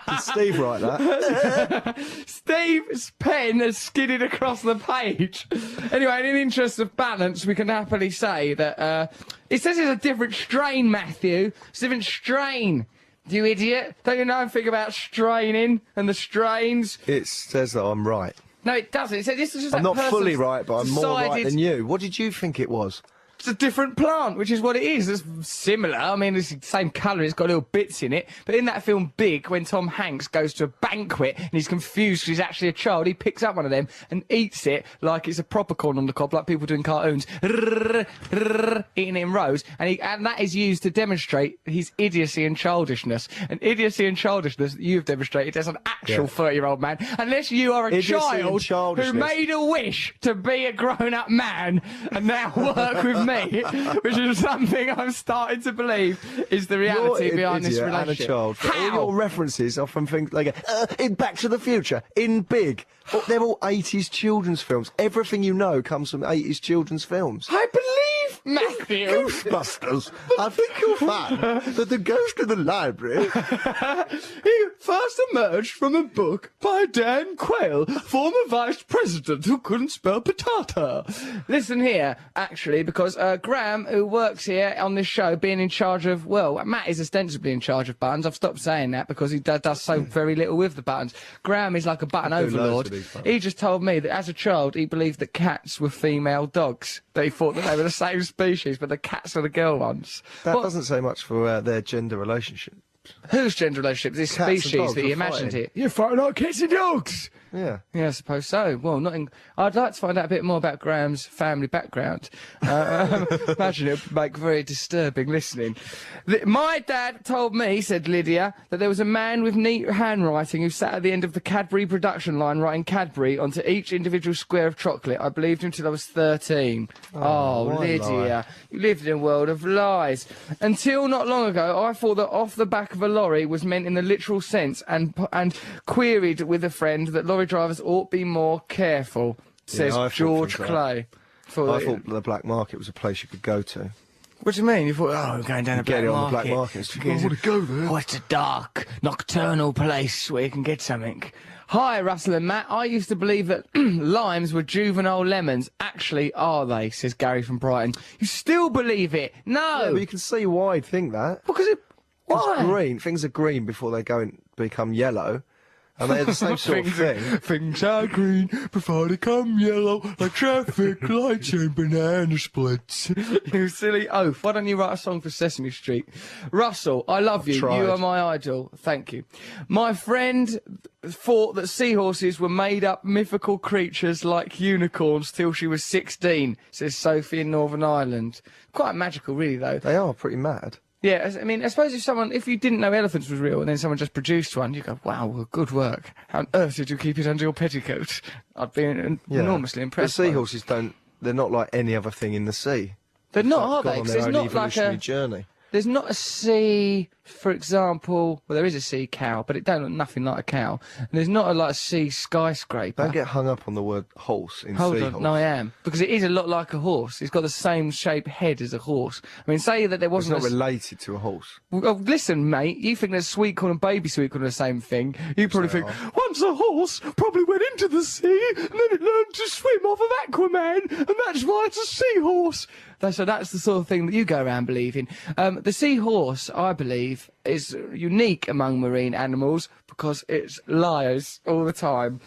Did Steve write that? Steve's pen has skidded across the page. Anyway, in the interest of balance, we can happily say that it says it's a different strain, Matthew. It's a different strain. You idiot. Don't you know anything about straining and the strains? It says that I'm right. No, it doesn't. It says this is just I'm not fully right, but I'm more right than you. What did you think it was? It's a different plant, which is what it is. It's similar. I mean, it's the same colour. It's got little bits in it. But in that film Big, when Tom Hanks goes to a banquet and he's confused because he's actually a child, he picks up one of them and eats it like it's a proper corn on the cob, like people do in cartoons, eating it in rows. And that is used to demonstrate his idiocy and childishness. And idiocy and childishness that you've demonstrated as an actual 30-year-old man, unless you are a child who made a wish to be a grown-up man and now work with me. Which is something I'm starting to believe is the reality behind this relationship. And a child. How? All your references are from things like in Back to the Future, in Big. They're all 80s children's films. Everything you know comes from 80s children's films. I believe, Matthew. Ghostbusters. I think you'll find that the ghost in the library... He first emerged from a book by Dan Quayle, former vice president who couldn't spell patata. Listen here, actually, because Graham, who works here on this show, being in charge of, well, Matt is ostensibly in charge of buttons. I've stopped saying that because he does so very little with the buttons. Graham is like a button overlord. He just told me that as a child he believed that cats were female dogs. That he thought that they were the same species, but the cats are the girl ones. That doesn't say much for their gender relationship. Whose gender relationship? This species that he imagined here. You're fighting like cats and dogs! Yeah. Yeah, I suppose so. Well, I'd like to find out a bit more about Graham's family background. Imagine it would make very disturbing listening. My dad told me, said Lydia, that there was a man with neat handwriting who sat at the end of the Cadbury production line writing Cadbury onto each individual square of chocolate. I believed him till I was 13. Oh Lydia, you lived in a world of lies. Until not long ago, I thought that off the back of a lorry was meant in the literal sense and queried with a friend that lorry drivers ought be more careful, says George Clay. I thought the black market was a place you could go to. What do you mean? You thought, oh, we're going down Get it on the black market. I want to go there. Oh, it's a dark, nocturnal place where you can get something. Hi, Russell and Matt. I used to believe that limes were juvenile lemons. Actually, are they? Says Gary from Brighton. You still believe it? No. Yeah, but you can see why I'd think that. Because why? It's green. Things are green before they go and become yellow. And they're the same sort of thing. Things are green before they come yellow, like traffic lights and banana splits. You silly oaf. Why don't you write a song for Sesame Street? Russell, I love you. tried. You are my idol. Thank you. My friend thought that seahorses were made-up mythical creatures like unicorns till she was 16, says Sophie in Northern Ireland. Quite magical, really, though. They are pretty mad. Yeah, I mean, I suppose if you didn't know elephants was real and then someone just produced one, you go, wow, well, good work. How on earth did you keep it under your petticoat? I'd be enormously impressed. The seahorses they're not like any other thing in the sea. They're not, are Gone they? on 'Cause their there's own not like evolutionary journey. There's not a sea, for example, well, there is a sea cow, but it don't look nothing like a cow. And there's not a sea skyscraper. Don't get hung up on the word horse in Hold seahorse. on, no, I am. Because it is a lot like a horse. It's got the same shaped head as a horse. I mean, say that there It's wasn't not related to a horse. Well, listen, mate, you think that sweet corn and baby sweet corn are the same thing. You probably think, once a horse probably went into the sea, and then it learned to swim off of Aquaman, and that's why it's a seahorse. So that's the sort of thing that you go around believing. The seahorse, I believe, is unique among marine animals because it lies all the time.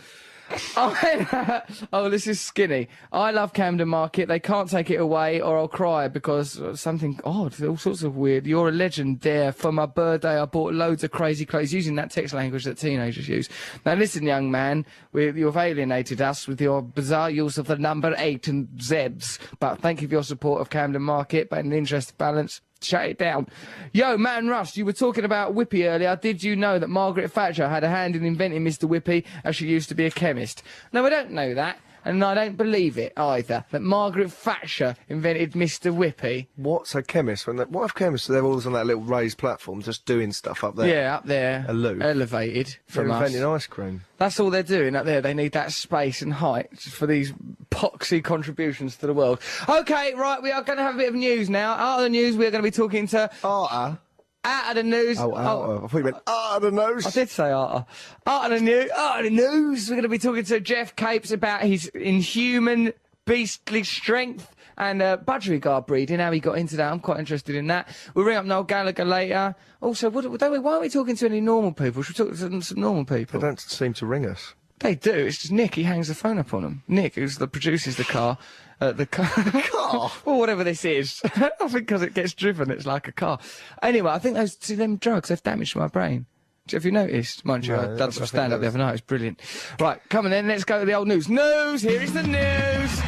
Oh, this is Skinny. I love Camden Market. They can't take it away or I'll cry because something odd, all sorts of weird. You're a legend there. For my birthday, I bought loads of crazy clothes using that text language that teenagers use. Now listen, young man, you've alienated us with your bizarre use of the number 8 and Zs. But thank you for your support of Camden Market. But in the interest of balance, shut it down. Yo, man, Russ, you were talking about Whippy earlier. Did you know that Margaret Thatcher had a hand in inventing Mr. Whippy as she used to be a chemist? No, I don't know that, and I don't believe it either, that Margaret Thatcher invented Mr. Whippy. What's a chemist? What if chemists, they're always on that little raised platform just doing stuff up there? Yeah, up there. Aloof. Elevated They're from us. inventing ice cream. That's all they're doing up there. They need that space and height for these poxy contributions to the world. OK, right, we are going to have a bit of news now. Out of the news, we're going to be talking to... Out of the news. I thought you meant out of the nose. I did say Out of the news. We're going to be talking to Jeff Capes about his inhuman, beastly strength and budgerigar breeding, how he got into that. I'm quite interested in that. We'll ring up Noel Gallagher later. Also, why aren't we talking to any normal people? Should we talk to some normal people? They don't seem to ring us. They do. It's just Nick. He hangs the phone up on them. Nick, produces the car. Car? Well, whatever this is. I think because it gets driven, it's like a car. Anyway, I think them drugs, they've damaged my brain. Have you noticed? Mind you, I've done some stand-up the other night. It's brilliant. Right, come on then. Let's go to the old news. News! Here is the news!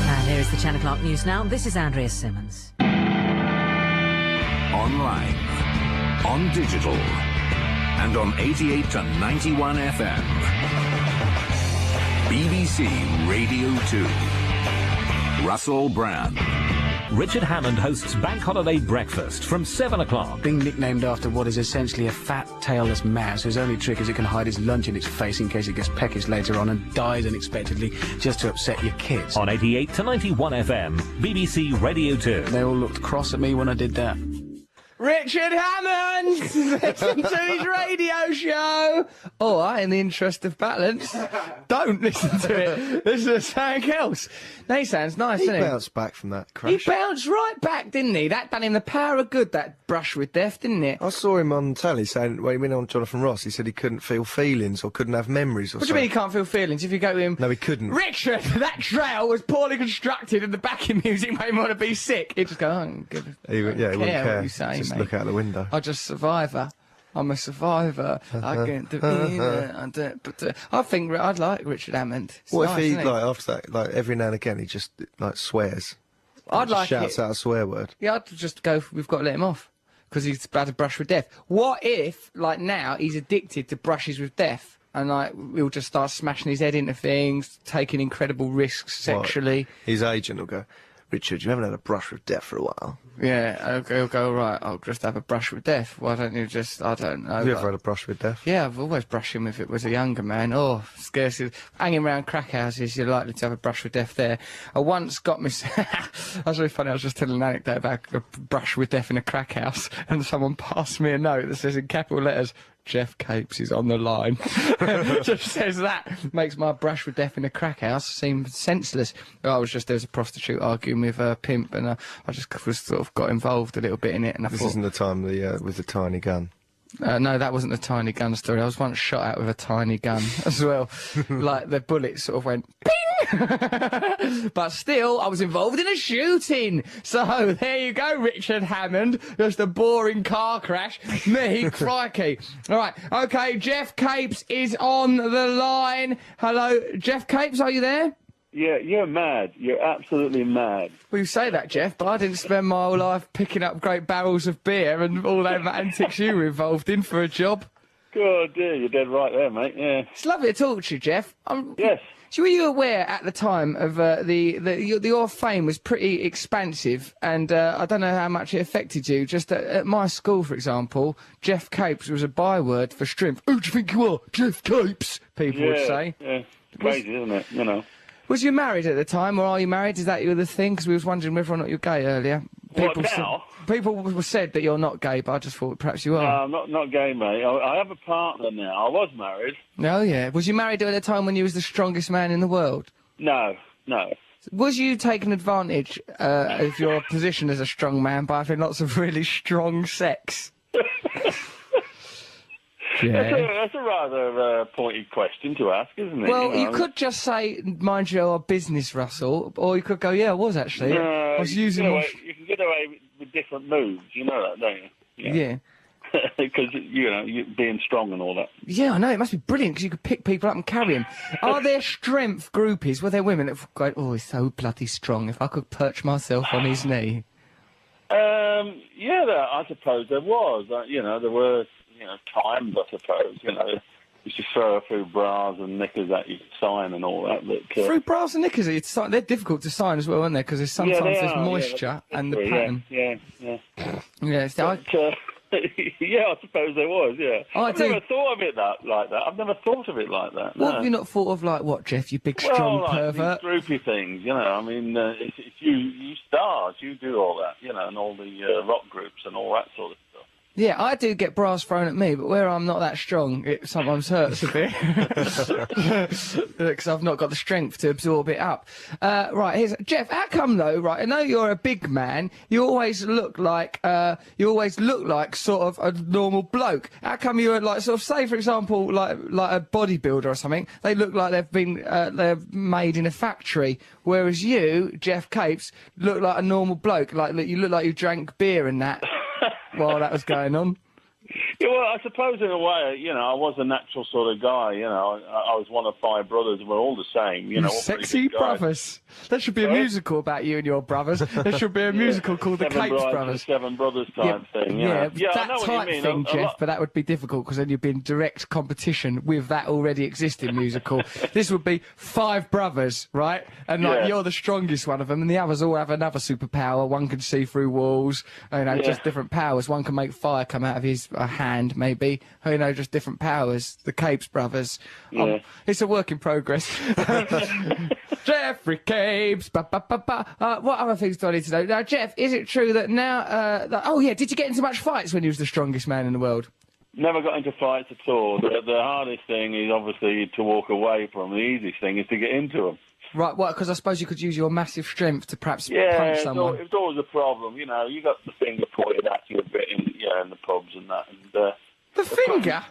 And here is the 10 o'clock news now. This is Andrea Simmons. Online, on digital, and on 88 to 91 FM. BBC Radio 2. Russell Brand. Richard Hammond hosts Bank Holiday Breakfast from 7 o'clock. Being nicknamed after what is essentially a fat, tailless mouse whose only trick is it can hide his lunch in its face in case it gets peckish later on and dies unexpectedly just to upset your kids. On 88 to 91 FM, BBC Radio 2. They all looked cross at me when I did that. Richard Hammond! Listen to his radio show! All right, in the interest of balance, don't listen to it. Listen to something else. No, he sounds nice, doesn't he? He bounced back from that crash. He bounced right back, didn't he? That done him the power of good, that brush with death, didn't it? I saw him on telly saying, when he went on Jonathan Ross, he said he couldn't feel feelings or couldn't have memories or What do something. you mean he can't feel feelings? If you go to him... No, he couldn't. Richard, that trail was poorly constructed and the backing music made him want to be sick. He'd just go, I don't give a... He wouldn't care. What you say, just mate. look out the window. I'm just a survivor. I'm a survivor. I get the I think I'd like Richard Hammond. It's What nice, if he, isn't like, after that, like, every now and again, he just, like, swears? I'd like shouts it. out a swear word. Yeah, I'd just go, we've got to let him off. Because he's about to brush with death. What if, like now, he's addicted to brushes with death? And, like, he'll just start smashing his head into things, taking incredible risks sexually. His agent will go, Richard, you haven't had a brush with death for a while. Yeah, he'll go, right, I'll just have a brush with death. Why don't you just, I don't know. Have you ever had a brush with death? Yeah, I've always brushed him if it was a younger man. Oh, scarcely. Hanging around crack houses, you're likely to have a brush with death there. I once got that's really funny, I was just telling an anecdote about a brush with death in a crack house, and someone passed me a note that says in capital letters, Jeff Capes is on the line. Just says that. Makes my brush with death in a crack house seem senseless. There was a prostitute arguing with a pimp, and I just sort of got involved a little bit in it. And I This thought, isn't the time with the tiny gun. no, that wasn't a tiny gun story. I was once shot at with a tiny gun as well. Like, the bullet sort of went ping! But still, I was involved in a shooting. So, there you go, Richard Hammond. Just a boring car crash. Me, crikey. All right, OK, Jeff Capes is on the line. Hello, Jeff Capes, are you there? Yeah, you're mad. You're absolutely mad. Well, you say that, Jeff, but I didn't spend my whole life picking up great barrels of beer and all those antics you were involved in for a job. God, dear, you're dead right there, mate, yeah. It's lovely to talk to you, Jeff. Yes. So were you aware at the time of your fame was pretty expansive, and I don't know how much it affected you. Just at my school, for example, Jeff Capes was a byword for strength. Who do you think you are, Jeff Capes? People would say. Yeah, it's crazy, isn't it? You know. Was you married at the time, or are you married? Is that the thing? Because we was wondering whether or not you're gay earlier. What, now? People said that you're not gay, but I just thought perhaps you are. No, I'm not gay, mate. I have a partner now. I was married. Oh, yeah. Was you married at a time when you was the strongest man in the world? No. Was you taking advantage of your position as a strong man by having lots of really strong sex? Yeah. That's a rather pointed question to ask, isn't it? Well, you could just say, mind your business, Russell, or you could go, yeah, I was actually. I was using you can get away with different moves, you know that, don't you? Yeah. Because, you being strong and all that. Yeah, I know, it must be brilliant, because you could pick people up and carry them. Are there strength groupies? Were there women that go, oh, he's so bloody strong, if I could perch myself on his knee? Yeah, I suppose there was. There were... times, I suppose, you should throw a few bras and knickers at you to sign and all that. But, through bras and knickers, they're difficult to sign as well, aren't they? Because there's moisture and the pattern. Yeah. Yeah, I suppose there was, yeah. I've never thought of it like that. I've never thought of it like that. No. What have you not thought of, like what, Jeff, you big strong pervert? These groupie things, I mean, if you stars, you do all that, and all the rock groups and all that sort of stuff. Yeah, I do get bras thrown at me, but where I'm not that strong, it sometimes hurts a bit. Because I've not got the strength to absorb it up. Right, Jeff, how come though, right, I know you're a big man, you always look like sort of a normal bloke. How come you're like, sort of, say for example, like a bodybuilder or something, they look like they're made in a factory, whereas you, Jeff Capes, look like a normal bloke, like you look like you drank beer and that. While that was going on. Yeah, well, I suppose in a way, I was a natural sort of guy, I was one of 5 brothers, and we're all the same, You sexy brothers. There should be a musical about you and your brothers. There should be a musical called The Capes Brothers. 7 brothers type thing, Yeah, that type thing, Jeff, but that would be difficult, because then you'd be in direct competition with that already existing musical. This would be 5 brothers, right? And, you're the strongest one of them, and the others all have another superpower. One can see through walls, just different powers. One can make fire come out of his hand, maybe. Just different powers. The Capes Brothers. Yeah. It's a work in progress. Jeffrey Capes. What other things do I need to know? Now, Jeff, is it true that now... did you get into much fights when you was the strongest man in the world? Never got into fights at all. The hardest thing is obviously to walk away from. The easiest thing is to get into them. Right, because I suppose you could use your massive strength to perhaps punch someone. Yeah, it's always a problem. You got the finger pointed at you a bit in the pubs and that. And, the finger?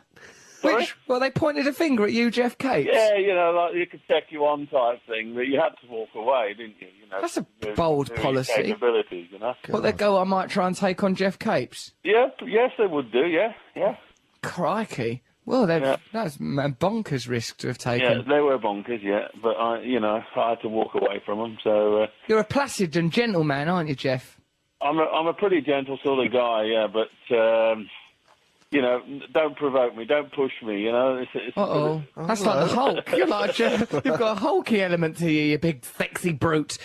They pointed a finger at you, Jeff Capes? Yeah, like you could check you on type thing, but you had to walk away, didn't you? That's a bold policy. Capabilities, What, they go, I might try and take on Jeff Capes? Yes, they would do, yeah. Crikey. Well, that's a bonkers risk to have taken. Yeah, they were bonkers, yeah, but I had to walk away from them, so... You're a placid and gentle man, aren't you, Jeff? I'm a pretty gentle sort of guy, yeah, but, don't provoke me, don't push me, Uh-oh. That's like the Hulk. You've got a hulky element to you, you big sexy brute.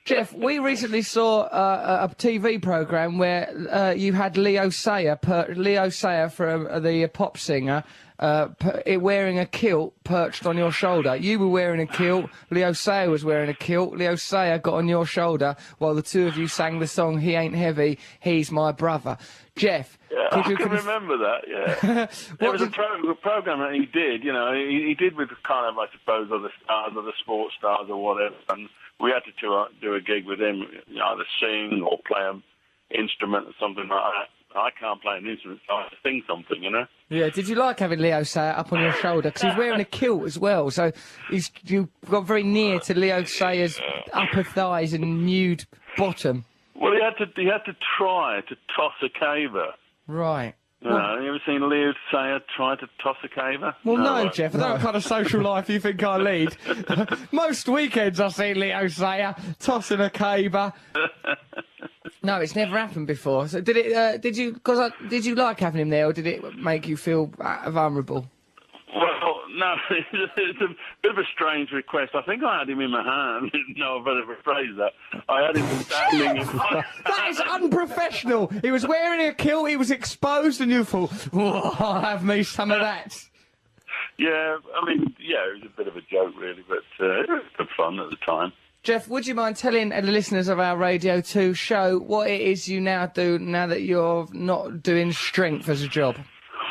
Jeff, we recently saw a TV programme where you had Leo Sayer from the pop singer, wearing a kilt perched on your shoulder. You were wearing a kilt, Leo Sayer was wearing a kilt, Leo Sayer got on your shoulder while the two of you sang the song He Ain't Heavy, He's My Brother. Jeff, Yeah, I can remember that, yeah. It was a program that he did, you know, he did with kind of, I suppose, other stars, other sports stars or whatever, and we had to do a gig with him, you know, either sing or play an instrument or something like that. I can't play an instrument, so I have to sing something, you know? Yeah, did you like having Leo Sayer up on your shoulder? Because he's wearing a kilt as well, so you got very near to Leo Sayer's upper thighs and nude bottom. Well, he had to try to toss a caver. Right. You know, you ever seen Leo Sayer try to toss a caver? Well, no, Jeff, I don't know what kind of social life you think I lead. Most weekends I see Leo Sayer tossing a caver. No, it's never happened before. So did you like having him there, or did it make you feel vulnerable? Well, no, it's a bit of a strange request. I think I had him in my hand. No, I've better rephrase that. I had him standing. That is unprofessional. He was wearing a kilt, he was exposed, and you thought, oh, I'll have me some of that. Yeah, I mean, yeah, it was a bit of a joke, really, but it was good fun at the time. Jeff, would you mind telling the listeners of our Radio 2 show what it is you now do now that you're not doing strength as a job?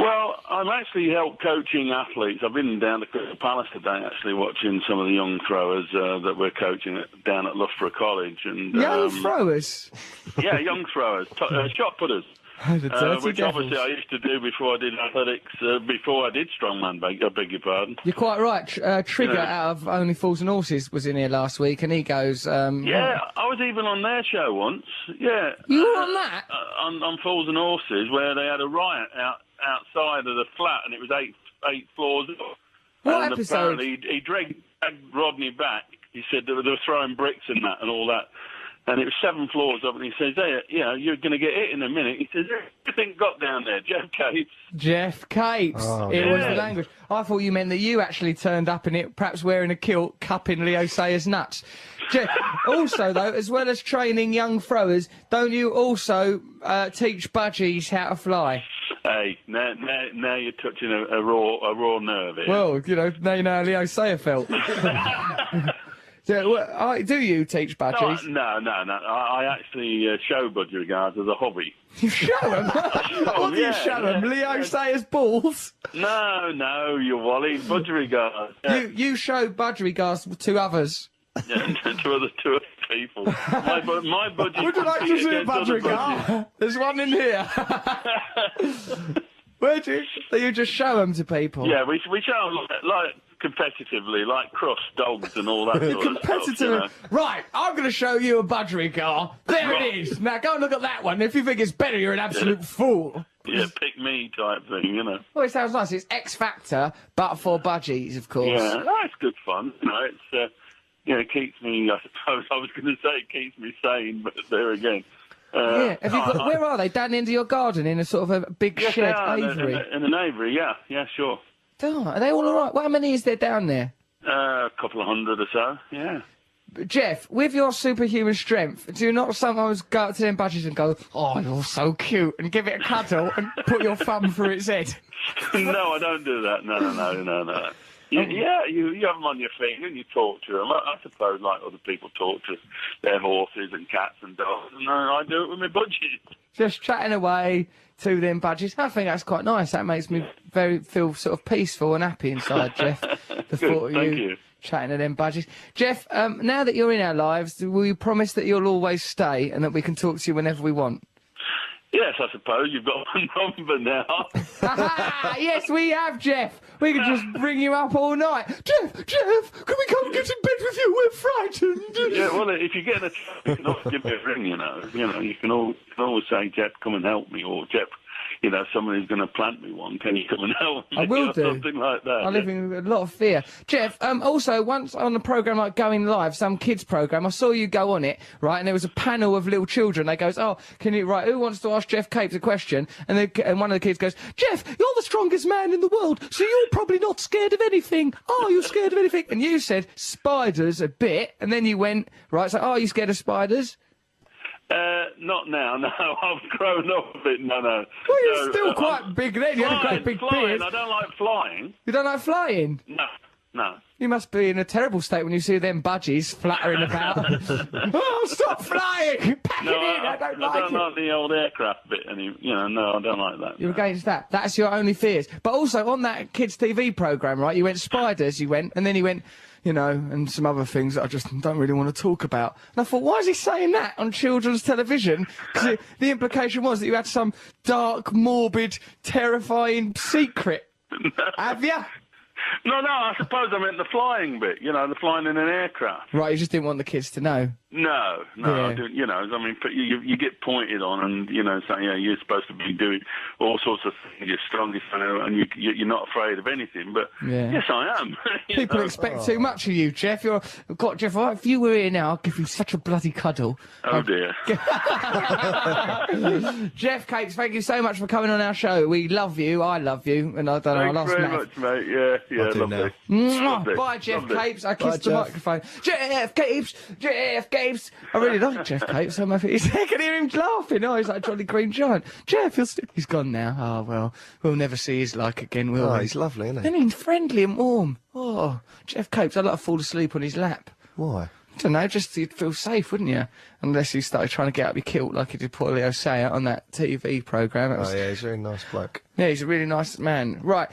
Well, I'm actually help coaching athletes. I've been down to Crystal Palace today, actually, watching some of the young throwers that we're coaching down at Loughborough College. And young throwers? Yeah, young throwers, shot putters. The dirty which devils. obviously I used to do before I did athletics, before I did strongman, I beg your pardon. You're quite right. Trigger out of Only Fools and Horses was in here last week, and he goes... yeah, I was even on their show once, yeah. You were on that? On Fools and Horses, where they had a riot outside of the flat, and it was eight floors up. What and episode? Apparently he dragged Rodney back. He said they were throwing bricks and that and all that. And it was 7 floors up, and he says, hey, you know, you're going to get hit in a minute. He says, everything got down there, Jeff Capes. Jeff Capes. Oh, it was yeah. the language. I thought you meant that you actually turned up in it, perhaps wearing a kilt, cupping Leo Sayer's nuts. Jeff, also, though, as well as training young throwers, don't you also teach budgies how to fly? Hey, now you're touching a raw nerve here. Well, you know how Leo Sayer felt. So, do you teach budgies? No. I actually show budgerigards as a hobby. You show them? What do you show them? Leo Sayer's balls? No, you wally. Budgerigards. Yeah. You show budgerigards to others. Yeah, to other people. My budgie. Would you like to see a budgerigard? There's one in here. Where do you just show them to people? Yeah, we show them like competitively, like cross dogs and all that sort of stuff. You know? Right, I'm going to show you a budgerigar. There it is. Now go and look at that one. If you think it's better, you're an absolute fool. Yeah, pick me type thing, you know. Well, it sounds nice. It's X Factor, but for budgies, of course. Yeah, it's good fun. You know, it's it keeps me. I suppose I was going to say it keeps me sane, but there again. Yeah. Have you got? Where are they? Down into your garden in a sort of a big shed, aviary. In an aviary, yeah, sure. Oh, are they all right? Well, how many is there down there? A couple of hundred or so, yeah. Jeff, with your superhuman strength, do you not sometimes go up to them budgies and go, oh, you're so cute, and give it a cuddle and put your thumb through its head? No, I don't do that. No. You have them on your finger and you talk to them. I suppose like other people talk to their horses and cats and dogs, and I do it with my budgies. Just chatting away to them budgies. I think that's quite nice. That makes me feel sort of peaceful and happy inside, Jeff. The thought of you chatting to them budgies. Jeff, now that you're in our lives, will you promise that you'll always stay and that we can talk to you whenever we want? Yes, I suppose. You've got my number now. Yes, we have, Jeff. We can just bring you up all night. Jeff, can we come get in bed with you? We're frightened. Yeah, well, if you get in a trouble, you can always give me a ring, you know. You can always say, Jeff, come and help me, or Jeff, you know, someone who's going to plant me one. Can you come and help me? I will or do. Something like that. I live in a lot of fear. Jeff, also, once on a programme like Going Live, some kids programme, I saw you go on it, right, and there was a panel of little children. They goes, oh, can you, right, who wants to ask Jeff Capes a question? And one of the kids goes, Jeff, you're the strongest man in the world, so you're probably not scared of anything. Oh, you're scared of anything? And you said, spiders a bit, and then you went, right, so, oh, are you scared of spiders? Not now, no. I've grown up a bit, no. Well, you're still quite big then. You had a quite big beard. I don't like flying. You don't like flying? No. You must be in a terrible state when you see them budgies fluttering about. Oh, stop flying! Pack it in, I don't like it. I don't like the old aircraft bit, no, I don't like that. You're against that. That's your only fears. But also, on that kids' TV programme, right, you went spiders, and then you went, you know, and some other things that I just don't really want to talk about. And I thought, why is he saying that on children's television? Because the implication was that you had some dark, morbid, terrifying secret. Have you? No, I suppose I meant the flying bit, the flying in an aircraft. Right, you just didn't want the kids to know. No, Yeah. I didn't, you get pointed on and, saying, you're supposed to be doing all sorts of things, you're strongest, and you're not afraid of anything, but yes, I am. People expect too much of you, Jeff. Jeff, if you were here now, I'd give you such a bloody cuddle. Oh, dear. Jeff Capes, thank you so much for coming on our show. We love you, I love you, and I don't know, Thanks very much, mate, yeah, lovely. Lovely. Bye, Jeff Capes. I kissed the microphone. Jeff Capes! Jeff Capes! I really like Jeff Capes. I can hear him laughing. Oh, he's like Jolly Green Giant. Jeff, he's gone now. Oh, well, we'll never see his like again, will we? Oh, he's lovely, isn't he? And he's friendly and warm. Oh, Jeff Capes, I'd like to fall asleep on his lap. Why? I don't know, just you'd feel safe, wouldn't you? Unless you started trying to get up your kilt like he did Paulie O'Sayer on that TV programme. Oh, yeah, he's a very nice bloke. Yeah, he's a really nice man. Right,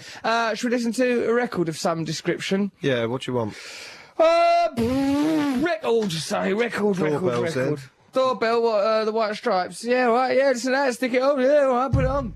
should we listen to a record of some description? Yeah, what do you want? Record. Doorbells, then. Doorbell, the White Stripes. Yeah, right, yeah, listen to that, stick it on. Yeah, all right, put it on.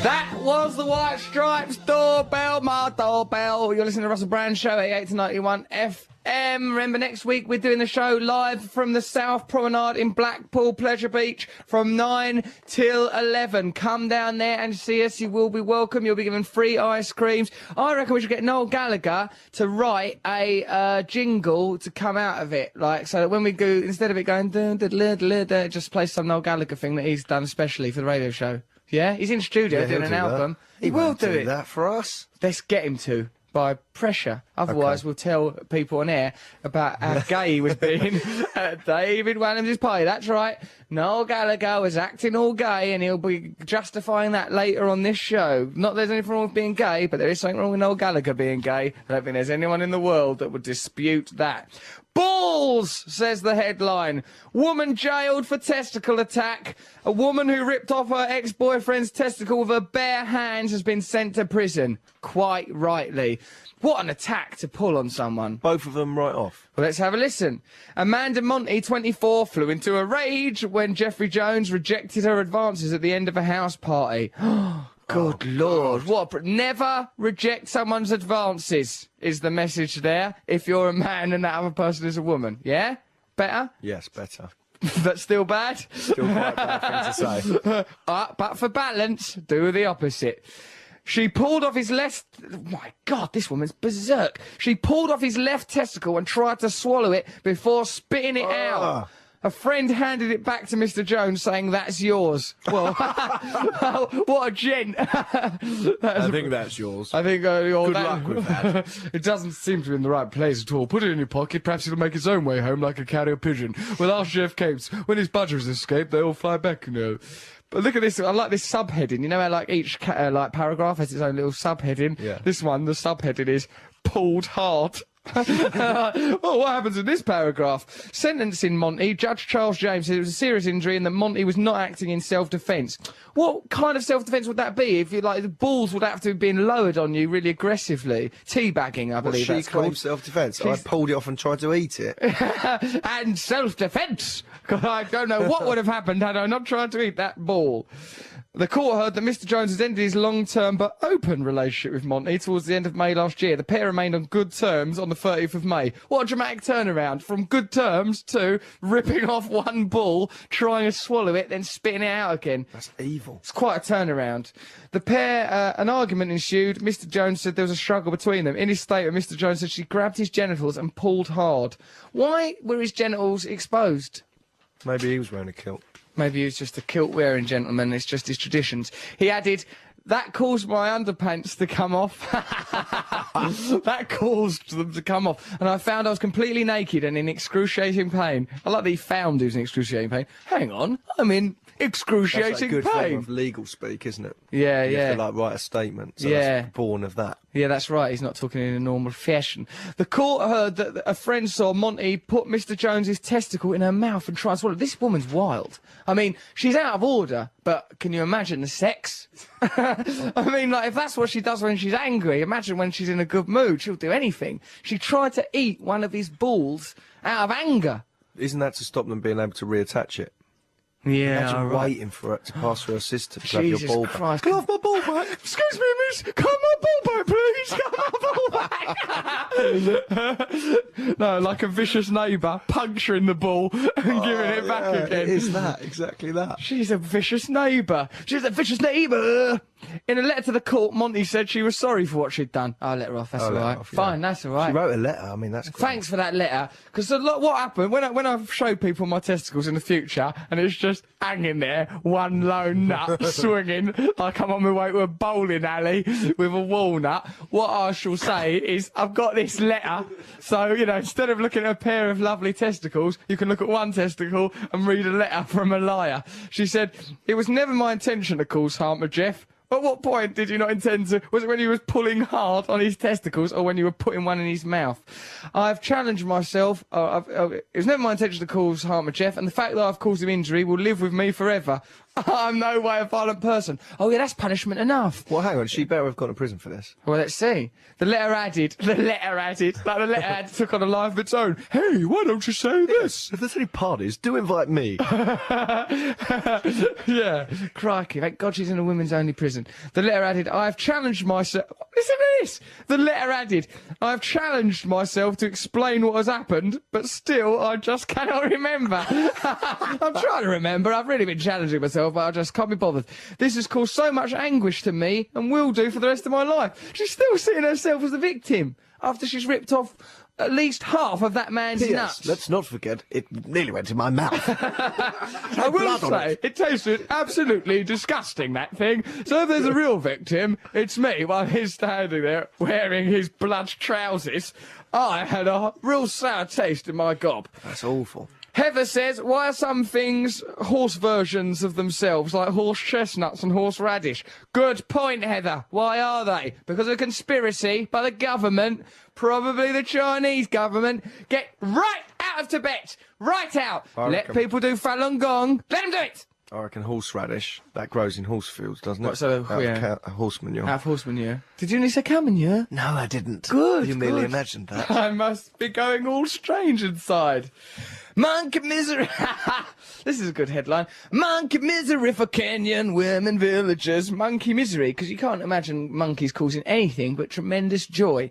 That was the White Stripes doorbell, my doorbell. You're listening to Russell Brand Show, 88 to 91 FM. Remember, next week we're doing the show live from the South Promenade in Blackpool, Pleasure Beach, from 9 till 11. Come down there and see us. You will be welcome. You'll be given free ice creams. I reckon we should get Noel Gallagher to write a jingle to come out of it, like, so that when we go, instead of it going dun, dun, dun, dun, dun, just play some Noel Gallagher thing that he's done especially for the radio show. Yeah, he's in studio doing an album. He will won't do that for us. Let's get him to. By pressure. Otherwise, we'll tell people on air about how gay he was being at David Walliams' party. That's right. Noel Gallagher was acting all gay, and he'll be justifying that later on this show. Not that there's anything wrong with being gay, but there is something wrong with Noel Gallagher being gay. I don't think there's anyone in the world that would dispute that. Balls, says the headline. Woman jailed for testicle attack. A woman who ripped off her ex-boyfriend's testicle with her bare hands has been sent to prison. Quite rightly. What an attack to pull on someone. Both of them right off. Well, let's have a listen. Amanda Monty, 24, flew into a rage when Jeffrey Jones rejected her advances at the end of a house party. Good Lord. What? Never reject someone's advances is the message there if you're a man and that other person is a woman. Yeah? Better? Yes, better. But still bad? Still quite a bad thing to say. But for balance, do the opposite. She pulled off his left... My God, this woman's berserk. She pulled off his left testicle and tried to swallow it before spitting it out. A friend handed it back to Mr. Jones, saying, "That's yours." Well, what a gent. I think that's yours. I think Good luck with that. It doesn't seem to be in the right place at all. Put it in your pocket. Perhaps it'll make its own way home like a carrier pigeon. Well, ask Jeff Capes. When his budgers escape, they all fly back, you know. But look at this. I like this subheading. You know how, like, each paragraph has its own little subheading? Yeah. This one, the subheading is pulled hard. Well, what happens in this paragraph? Sentencing Monty, Judge Charles James said it was a serious injury and that Monty was not acting in self-defence. What kind of self-defence would that be? If you like, the balls would have to have been lowered on you really aggressively. Teabagging, I believe that's called. She claimed self-defence. I pulled it off and tried to eat it. And self-defence. I don't know what would have happened had I not tried to eat that ball. The court heard that Mr. Jones has ended his long-term but open relationship with Monty towards the end of May last year. The pair remained on good terms on the 30th of May. What a dramatic turnaround from good terms to ripping off one bull, trying to swallow it, then spitting it out again. That's evil. It's quite a turnaround. The pair, an argument ensued. Mr. Jones said there was a struggle between them. In his statement, Mr. Jones said she grabbed his genitals and pulled hard. Why were his genitals exposed? Maybe he was wearing a kilt. Maybe he was just a kilt-wearing gentleman, it's just his traditions. He added, that caused my underpants to come off. That caused them to come off. And I found I was completely naked and in excruciating pain. I like that he found he was in excruciating pain. Hang on, I'm in excruciating That's a good pain. form of legal speak, isn't it? Yeah, you yeah. have to, like, write a statement. So Yeah. that's born of that. Yeah, that's right. He's not talking in a normal fashion. The court heard that a friend saw Monty put Mr. Jones's testicle in her mouth and try and swallow it. This woman's wild. I mean, she's out of order, but can you imagine the sex? I mean, like, if that's what she does when she's angry, imagine when she's in a good mood. She'll do anything. She tried to eat one of his balls out of anger. Isn't that to stop them being able to reattach it? Yeah, Imagine right. waiting for it to pass through her system to have your Jesus ball Christ. back. Can I have my ball back? Excuse me, miss. Come my ball back, please. Come my ball back. No, like a vicious neighbour, puncturing the ball and giving it back again. It is that, exactly that. She's a vicious neighbour. She's a vicious neighbour. In a letter to the court, Monty said she was sorry for what she'd done. I'll let her off, that's all let her right. off, yeah. Fine, that's all right. She wrote a letter, I mean, that's great. Thanks for that letter. Because what happened, when I show people my testicles in the future, and it's just hanging there, one lone nut, swinging, like I'm on my way to a bowling alley with a walnut, what I shall say is, I've got this letter, so, you know, instead of looking at a pair of lovely testicles, you can look at one testicle and read a letter from a liar. She said, it was never my intention to cause harm to Jeff. At what point did you not intend to? Was it when he was pulling hard on his testicles or when you were putting one in his mouth? I've challenged myself. It was never my intention to cause harm to Jeff, and the fact that I've caused him injury will live with me forever. I'm no way a violent person. Oh, yeah, that's punishment enough. Well, hang on, she better have gone to prison for this. Well, let's see. The letter added, took on a life of its own. Hey, why don't you say this? If there's any parties, do invite me. Yeah, crikey, thank God she's in a women's only prison. The letter added, I've challenged myself. Listen to this. The letter added, I've challenged myself to explain what has happened, but still, I just cannot remember. I'm trying to remember. I've really been challenging myself, but I just can't be bothered. This has caused so much anguish to me and will do for the rest of my life. She's still seeing herself as the victim after she's ripped off at least half of that man's nuts. Let's not forget, it nearly went in my mouth. I will say, it tasted absolutely disgusting, that thing. So if there's a real victim, it's me, while he's standing there wearing his blood trousers. I had a real sour taste in my gob. That's awful. Heather says, why are some things horse versions of themselves, like horse chestnuts and horseradish? Good point, Heather. Why are they? Because of a conspiracy by the government, probably the Chinese government. Get right out of Tibet. Right out. Let people do Falun Gong. Let them do it. I reckon horseradish, that grows in horse fields, doesn't it? What, so, yeah. Horse manure. Out of horse manure. Did you only say cow manure? No, I didn't. Good, You merely good. imagined that. I must be going all strange inside. Monkey misery. This is a good headline. Monkey misery for Kenyan women villagers. Monkey misery, because you can't imagine monkeys causing anything but tremendous joy.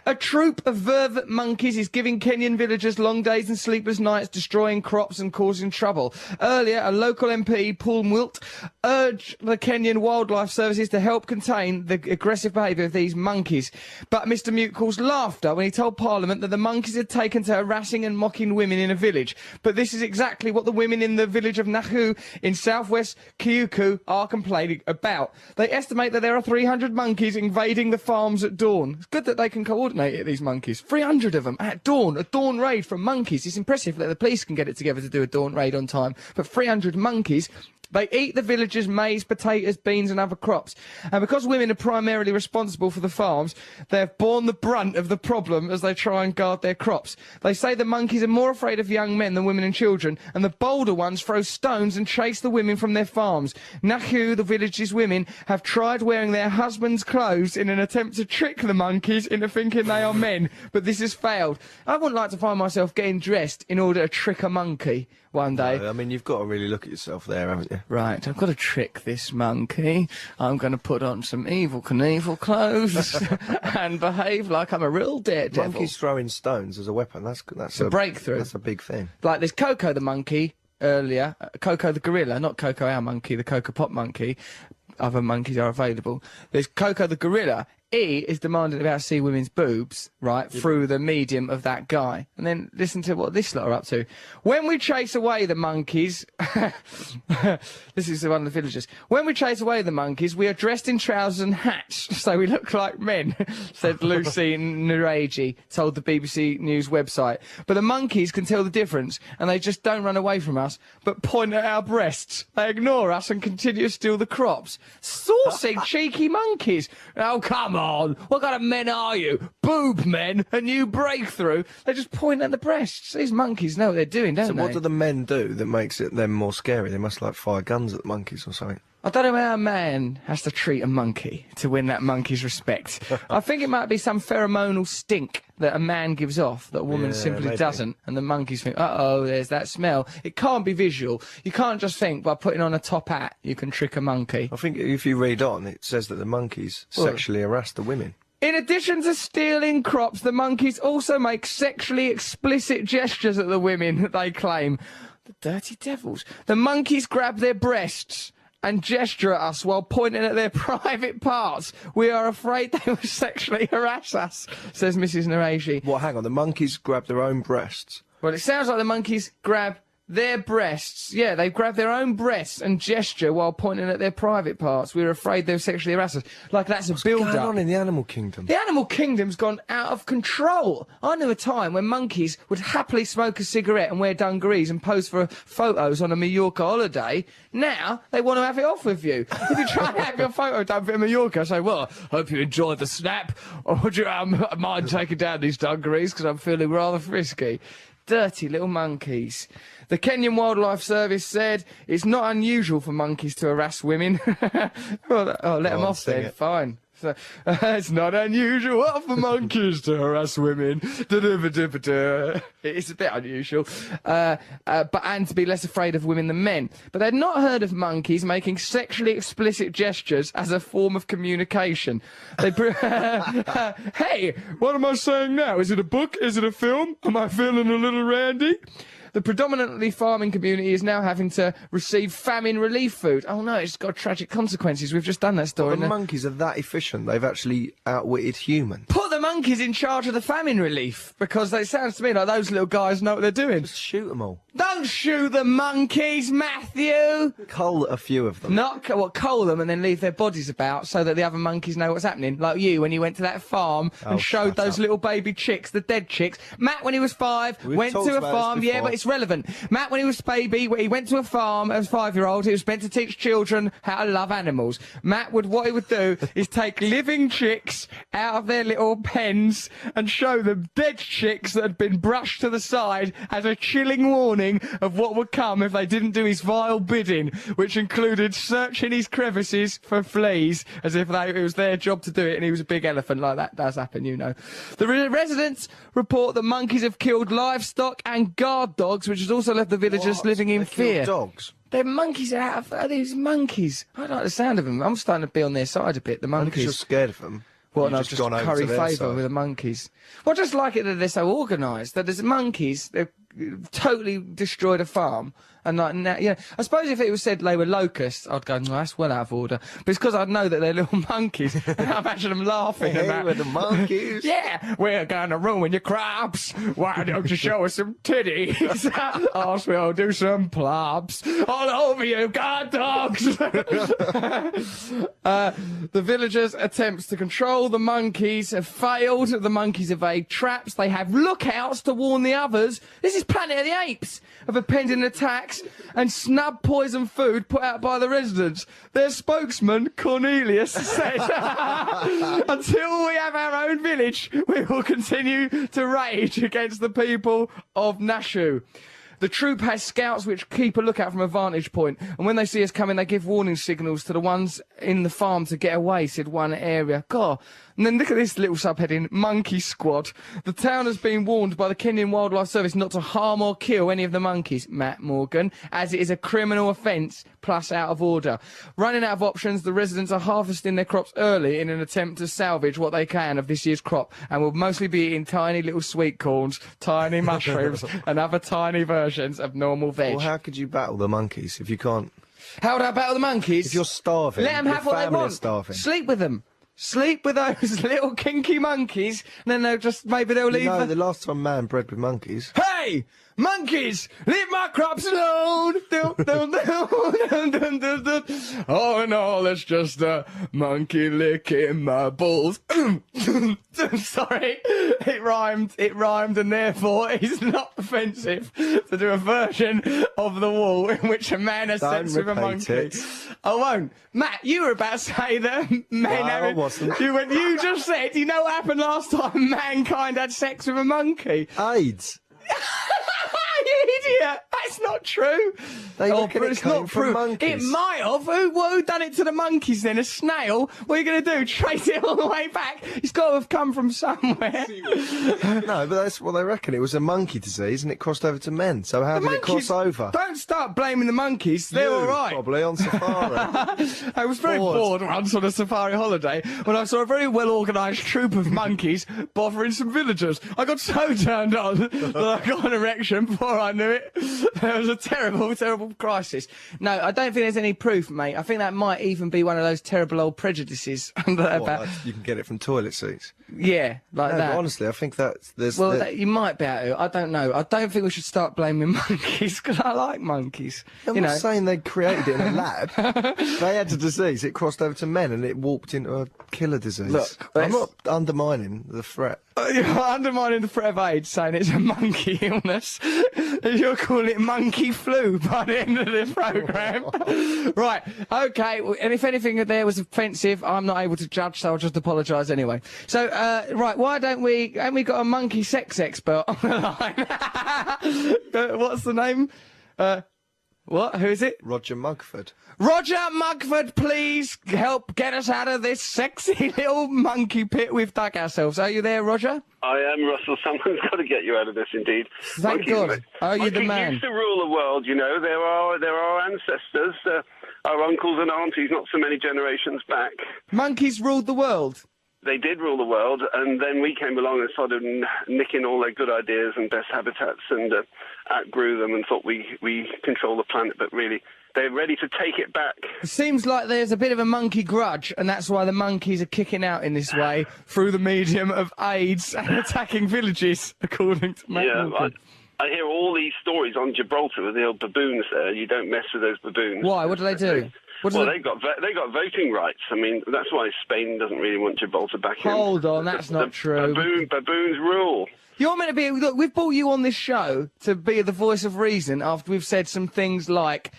A troop of vervet monkeys is giving Kenyan villagers long days and sleepless nights, destroying crops and causing trouble. Earlier, a local MP, Paul Mwilt, urged the Kenyan Wildlife Services to help contain the aggressive behaviour of these monkeys. But Mr Mute caused laughter when he told Parliament that the monkeys had taken to harassing and mocking women in a village. But this is exactly what the women in the village of Nahu in southwest Kyuku are complaining about. They estimate that there are 300 monkeys invading the farms at dawn. It's good that they can coordinate it, these monkeys. 300 of them at dawn. A dawn raid from monkeys. It's impressive that the police can get it together to do a dawn raid on time. But 300 monkeys... They eat the villagers' maize, potatoes, beans and other crops. And because women are primarily responsible for the farms, they have borne the brunt of the problem as they try and guard their crops. They say the monkeys are more afraid of young men than women and children, and the bolder ones throw stones and chase the women from their farms. Nahu, the village's women, have tried wearing their husbands' clothes in an attempt to trick the monkeys into thinking they are men, but this has failed. I wouldn't like to find myself getting dressed in order to trick a monkey one day. No, I mean, you've got to really look at yourself there, haven't you? Right, I've got to trick this monkey. I'm going to put on some Evel Knievel clothes and behave like I'm a real daredevil. Monkeys throwing stones as a weapon, that's a breakthrough. That's a big thing. Like there's Coco the monkey earlier, Coco the gorilla, not Coco our monkey, the Coco Pop monkey. Other monkeys are available. There's Coco the gorilla. He is demanding about see women's boobs, right, through the medium of that guy. And then listen to what this lot are up to. When we chase away the monkeys, this is one of the villagers. When we chase away the monkeys, we are dressed in trousers and hats, so we look like men, said Lucy Nureji, told the BBC News website. But the monkeys can tell the difference, and they just don't run away from us, but point at our breasts. They ignore us and continue to steal the crops. Saucy, cheeky monkeys. Oh, come on. What kind of men are you? Boob men? A new breakthrough? They just point at the breasts. These monkeys know what they're doing, don't they? So what do the men do that makes them more scary? They must, like, fire guns at the monkeys or something. I don't know how a man has to treat a monkey to win that monkey's respect. I think it might be some pheromonal stink that a man gives off that a woman simply maybe. doesn't, and the monkeys think, uh-oh, there's that smell. It can't be visual. You can't just think by putting on a top hat you can trick a monkey. I think if you read on, it says that the monkeys sexually harass the women. In addition to stealing crops, the monkeys also make sexually explicit gestures at the women that they claim. The dirty devils. The monkeys grab their breasts and gesture at us while pointing at their private parts. We are afraid they will sexually harass us, says Mrs. Nareji. What, hang on, the monkeys grab their own breasts? Well, it sounds like the monkeys grab their breasts. Yeah, they grab their own breasts and gesture while pointing at their private parts. We're afraid they'll sexually harass us. Like that's a build-up. What's going on in the animal kingdom? The animal kingdom's gone out of control. I knew a time when monkeys would happily smoke a cigarette and wear dungarees and pose for photos on a Mallorca holiday. Now, they want to have it off with you. If you try and have your photo done for Mallorca, say, well, I hope you enjoyed the snap, or would you mind taking down these dungarees because I'm feeling rather frisky. Dirty little monkeys. The Kenyan Wildlife Service said it's not unusual for monkeys to harass women. Well, let them off then, fine. So, it's not unusual for monkeys to harass women. It's a bit unusual. And to be less afraid of women than men. But they'd not heard of monkeys making sexually explicit gestures as a form of communication. They hey, what am I saying now? Is it a book? Is it a film? Am I feeling a little randy? The predominantly farming community is now having to receive famine relief food. Oh no, it's got tragic consequences. We've just done that story. Well, the monkeys are that efficient, they've actually outwitted humans. Put the monkeys in charge of the famine relief, because it sounds to me like those little guys know what they're doing. Just shoot them all. Don't shoot the monkeys, Matthew! Cull a few of them. Not, cull them and then leave their bodies about so that the other monkeys know what's happening. Like you, when you went to that farm and showed those little baby chicks, the dead chicks. Matt, when he was 5, went to a farm, yeah, but it's relevant. Matt, when he was baby, he went to a farm as a 5-year-old. He was meant to teach children how to love animals. Matt what he would do is take living chicks out of their little pens and show them dead chicks that had been brushed to the side as a chilling warning of what would come if they didn't do his vile bidding, which included searching his crevices for fleas, as if it was their job to do it, and he was a big elephant. Like that does happen, you know. The residents report that monkeys have killed livestock and guard dogs, which has also left the villagers living in fear. Dogs? Their monkeys are out of these monkeys. I don't like the sound of them. I'm starting to be on their side a bit, the monkeys. Because you're scared of them. Well, no, just curry favour with the monkeys. Well, I just like it that they're so organised, that there's monkeys, they've totally destroyed a farm, and like now, yeah. I suppose if it was said they were locusts, I'd go, no, that's well out of order. But it's because I know that they're little monkeys, and I imagine them laughing Hey, about we're the monkeys. Yeah, we're going to ruin your crops. Why don't you show us some titties? Else we'll do some plobs all over you, guard dogs. The villagers' attempts to control the monkeys have failed. The monkeys evade traps. They have lookouts to warn the others. This is Planet of the Apes of impending attacks and snub poison food put out by the residents. Their spokesman, Cornelius, said, until we have our own village, we will continue to rage against the people of Nashu. The troop has scouts which keep a lookout from a vantage point, and when they see us coming, they give warning signals to the ones in the farm to get away, said one area. God. And then look at this little subheading, Monkey Squad. The town has been warned by the Kenyan Wildlife Service not to harm or kill any of the monkeys, Matt Morgan, as it is a criminal offence plus out of order. Running out of options, the residents are harvesting their crops early in an attempt to salvage what they can of this year's crop, and will mostly be eating tiny little sweet corns, tiny mushrooms, and other tiny versions of normal veg. Well, how could you battle the monkeys if you can't? How would I battle the monkeys? If you're starving, let them have what they want. Starving. Sleep with them. Sleep with those little kinky monkeys, and then they'll just, maybe they'll leave. No, the last time man bred with monkeys. Hey! Monkeys! Leave my crops alone! Oh no, that's just a monkey licking my balls. Sorry, it rhymed, and therefore it's not offensive to do a version of The Wall in which a man has sex with a monkey. I won't. Matt, you were about to say that men I wasn't. You just said, you know what happened last time mankind had sex with a monkey? AIDS. You idiot! That's not true. They reckon it it's came not from true. monkeys. It might have. Who done it to the monkeys then? A snail? What are you going to do? Trace it all the way back? It's got to have come from somewhere. No, but that's what they reckon. It was a monkey disease and it crossed over to men. So how did it cross over? Don't start blaming the monkeys. They're all right. Probably on safari. I was very bored once on a safari holiday when I saw a very well-organised troop of monkeys bothering some villagers. I got so turned on that I got an erection before I knew it. There was a terrible, terrible crisis. No, I don't think there's any proof, mate. I think that might even be one of those terrible old prejudices. Like you can get it from toilet seats. Yeah, like No, that. but honestly, I think there's... Well, you might be able to. I don't know. I don't think we should start blaming monkeys, because I like monkeys. I'm not saying they created it in a lab. They had a disease. It crossed over to men and it warped into a killer disease. Look, I'm not undermining the threat. You're undermining the threat of AIDS, saying it's a monkey illness. You're calling it monkey flu by the end of the programme. Right, okay, and if anything there was offensive, I'm not able to judge, so I'll just apologise anyway. So, right, why don't we... Haven't we got a monkey sex expert on the line? What's the name? What? Who is it? Roger Mugford. Roger Mugford, please help get us out of this sexy little monkey pit we've dug ourselves. Are you there, Roger? I am, Russell. Someone's got to get you out of this, indeed. Thank God. Are you the man? Monkeys used to rule the world, you know. There are ancestors, our uncles and aunties, not so many generations back. Monkeys ruled the world? They did rule the world, and then we came along and started nicking all their good ideas and best habitats and outgrew them and thought we control the planet, but really they're ready to take it back. It seems like there's a bit of a monkey grudge, and that's why the monkeys are kicking out in this way through the medium of AIDS and attacking villages, according to Matt Morgan. I hear all these stories on Gibraltar with the old baboons there. You don't mess with those baboons. Why? What do they do? They got voting rights. I mean, that's why Spain doesn't really want Gibraltar back in. Hold on, that's not true. Baboons rule. You're meant to be... Look, we've brought you on this show to be the voice of reason after we've said some things like...